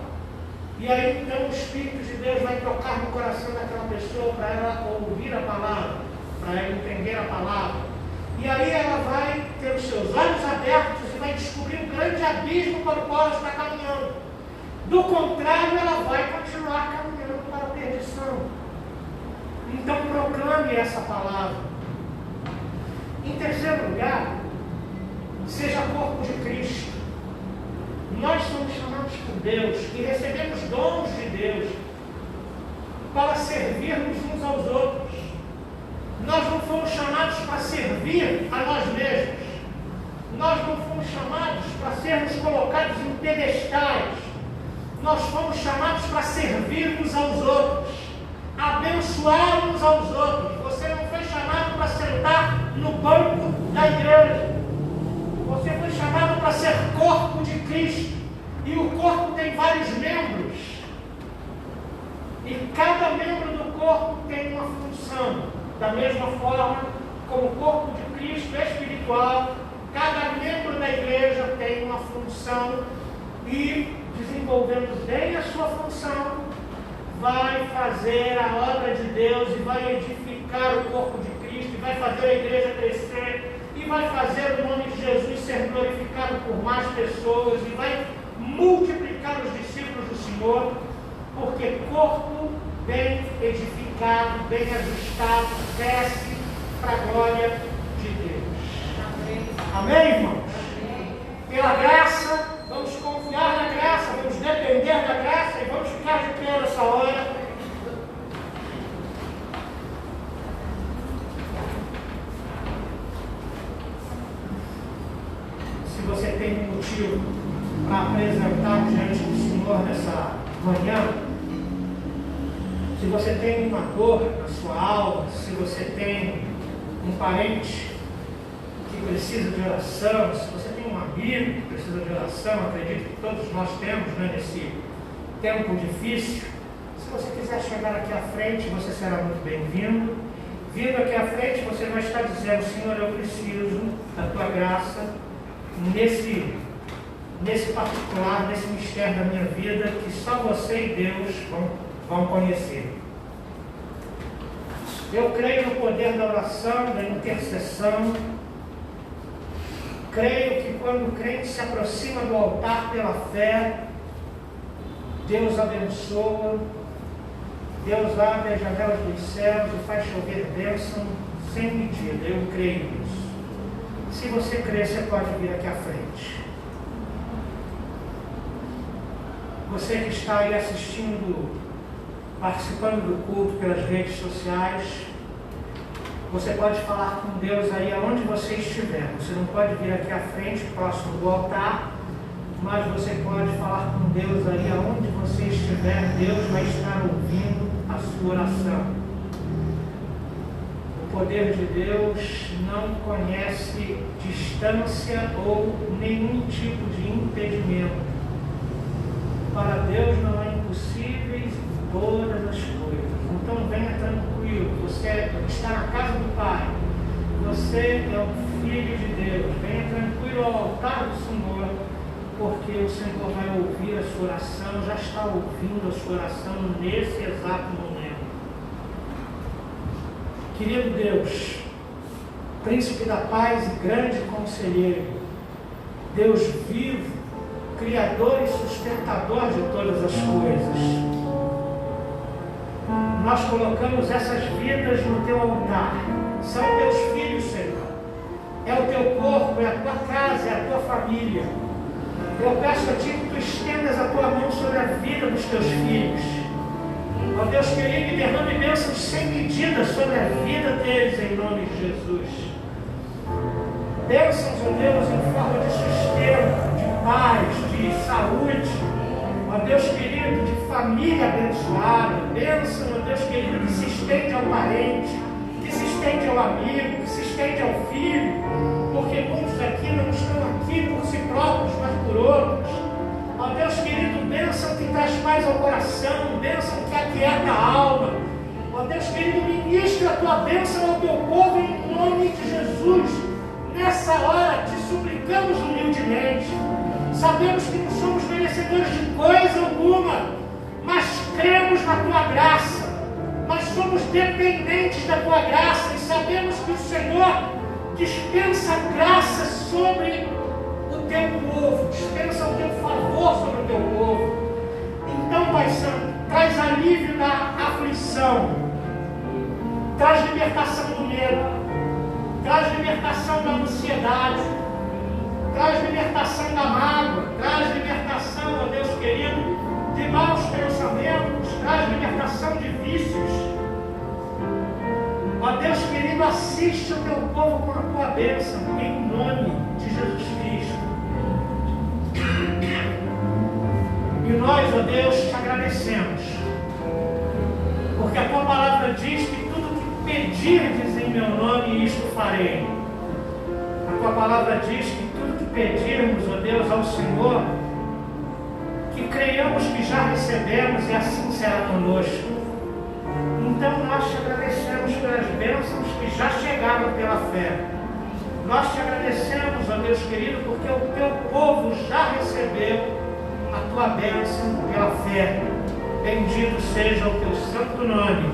S2: E aí então o Espírito de Deus vai tocar no coração daquela pessoa para ela ouvir a palavra, para ela entender a palavra. E aí ela vai ter os seus olhos abertos e vai descobrir um grande abismo para o qual ela está caminhando. Do contrário, ela vai continuar caminhando para a perdição. Então proclame essa palavra. Em terceiro lugar, seja corpo de Cristo. Nós somos chamados por Deus e recebemos dons de Deus para servirmos uns aos outros. Nós não fomos chamados para servir a nós mesmos. Nós não fomos chamados para sermos colocados em pedestais. Nós fomos chamados para servir uns aos outros, abençoar uns aos outros. Você não foi chamado para sentar no banco da igreja. Você foi chamado para ser corpo de Cristo. E o corpo tem vários membros. E cada membro do corpo tem uma função. Da mesma forma como o corpo de Cristo é espiritual, cada membro da igreja tem uma função e, desenvolvendo bem a sua função, vai fazer a obra de Deus e vai edificar o corpo de Cristo, e vai fazer a igreja crescer, e vai fazer o nome de Jesus ser glorificado por mais pessoas, e vai multiplicar os discípulos do Senhor, porque corpo bem edificado, bem ajustado, cresce para a glória de Deus. Amém, irmãos? Pela graça, vamos confiar na graça, vamos depender da graça e vamos ficar de pé nessa hora. Se você tem um motivo para apresentar diante do Senhor nessa manhã, se você tem uma dor na sua alma, se você tem um parente que precisa de oração, se você tem um amigo que precisa de oração, acredito que todos nós temos, né, nesse tempo difícil. Se você quiser chegar aqui à frente, você será muito bem-vindo. Vindo aqui à frente, você vai estar dizendo: Senhor, eu preciso da tua graça nesse particular, nesse mistério da minha vida, que só você e Deus vão conhecer. Eu creio no poder da oração, da intercessão. Creio que quando o crente se aproxima do altar pela fé, Deus abençoa, Deus abre as janelas dos céus e faz chover bênção sem medida. Eu creio nisso. Se você crê, você pode vir aqui à frente. Você que está aí assistindo, participando do culto pelas redes sociais, você pode falar com Deus aí aonde você estiver. Você não pode vir aqui à frente, próximo do altar, mas você pode falar com Deus aí aonde você estiver. Deus vai estar ouvindo a sua oração. O poder de Deus não conhece distância ou nenhum tipo de impedimento. Para Deus não há impossíveis em todas as coisas. Então venha tranquilo, você está na casa do Pai, você é um filho de Deus. Venha tranquilo ao altar do Senhor, porque o Senhor vai ouvir a sua oração, já está ouvindo a sua oração nesse exato momento. Querido Deus, Príncipe da paz e grande conselheiro, Deus vivo, Criador e sustentador de todas as coisas. Nós colocamos essas vidas no teu altar. São teus filhos, Senhor. É o teu corpo, é a tua casa, é a tua família. Eu peço a Ti que Tu estendas a Tua mão sobre a vida dos Teus filhos. Ó Deus querido, derrame bênçãos sem medida sobre a vida deles, em nome de Jesus. Bênçãos, ó Deus, em forma de sustento, de paz, de saúde. Ó Deus querido, de família abençoada. Bênção, ó Deus querido, que se estende ao parente, que se estende ao amigo, que se estende ao filho. Porque muitos aqui não estão aqui por si próprios, mas por outros. Ó Deus querido, bênção que traz paz ao coração, bênção que aquieta a alma. Ó Deus querido, ministra a Tua bênção ao Teu povo em nome de Jesus. Nessa hora te suplicamos humildemente. Sabemos que não somos merecedores de coisa alguma, mas cremos na Tua graça. Nós somos dependentes da Tua graça e sabemos que o Senhor dispensa graça sobre o Teu povo, dispensa o Teu favor sobre o Teu povo. Então, Pai Santo, traz alívio da aflição, traz libertação do medo, traz libertação da ansiedade, traz libertação da mágoa, traz libertação, ó Deus querido, de maus pensamentos, traz libertação de vícios. Ó Deus querido, assiste o Teu povo com a Tua bênção, em nome de Jesus Cristo. E nós, ó Deus, te agradecemos, porque a Tua palavra diz que tudo que pedirdes em meu nome, isto farei. A Tua palavra diz que tudo que pedirmos, ó Deus, ao Senhor, que creiamos que já recebemos e assim será conosco. Então nós te agradecemos pelas bênçãos que já chegaram pela fé. Nós te agradecemos, ó Deus querido, porque o Teu povo já recebeu a Tua bênção pela fé. Bendito seja o Teu santo nome,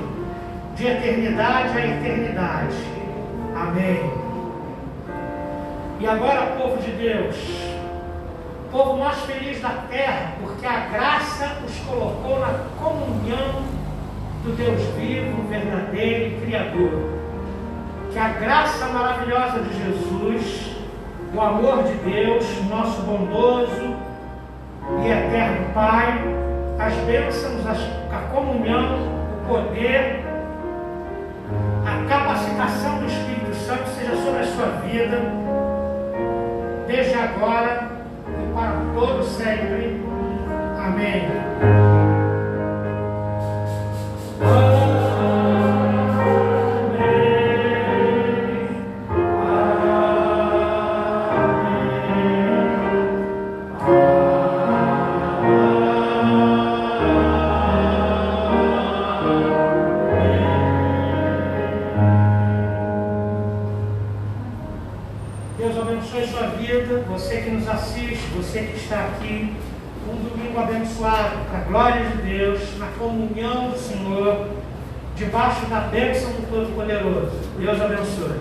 S2: de eternidade a eternidade. Amém. E agora, povo de Deus, povo mais feliz da terra, porque a graça os colocou na comunhão do Deus vivo, verdadeiro e Criador. Que a graça maravilhosa de Jesus, o amor de Deus, nosso bondoso e eterno Pai, as bênçãos, a comunhão, o poder, a capacitação do Espírito Santo seja sobre a sua vida, desde agora e para todo sempre. Amém. Você que nos assiste, você que está aqui, um domingo abençoado, para a glória de Deus, na comunhão do Senhor, debaixo da bênção do Todo-Poderoso. Deus abençoe.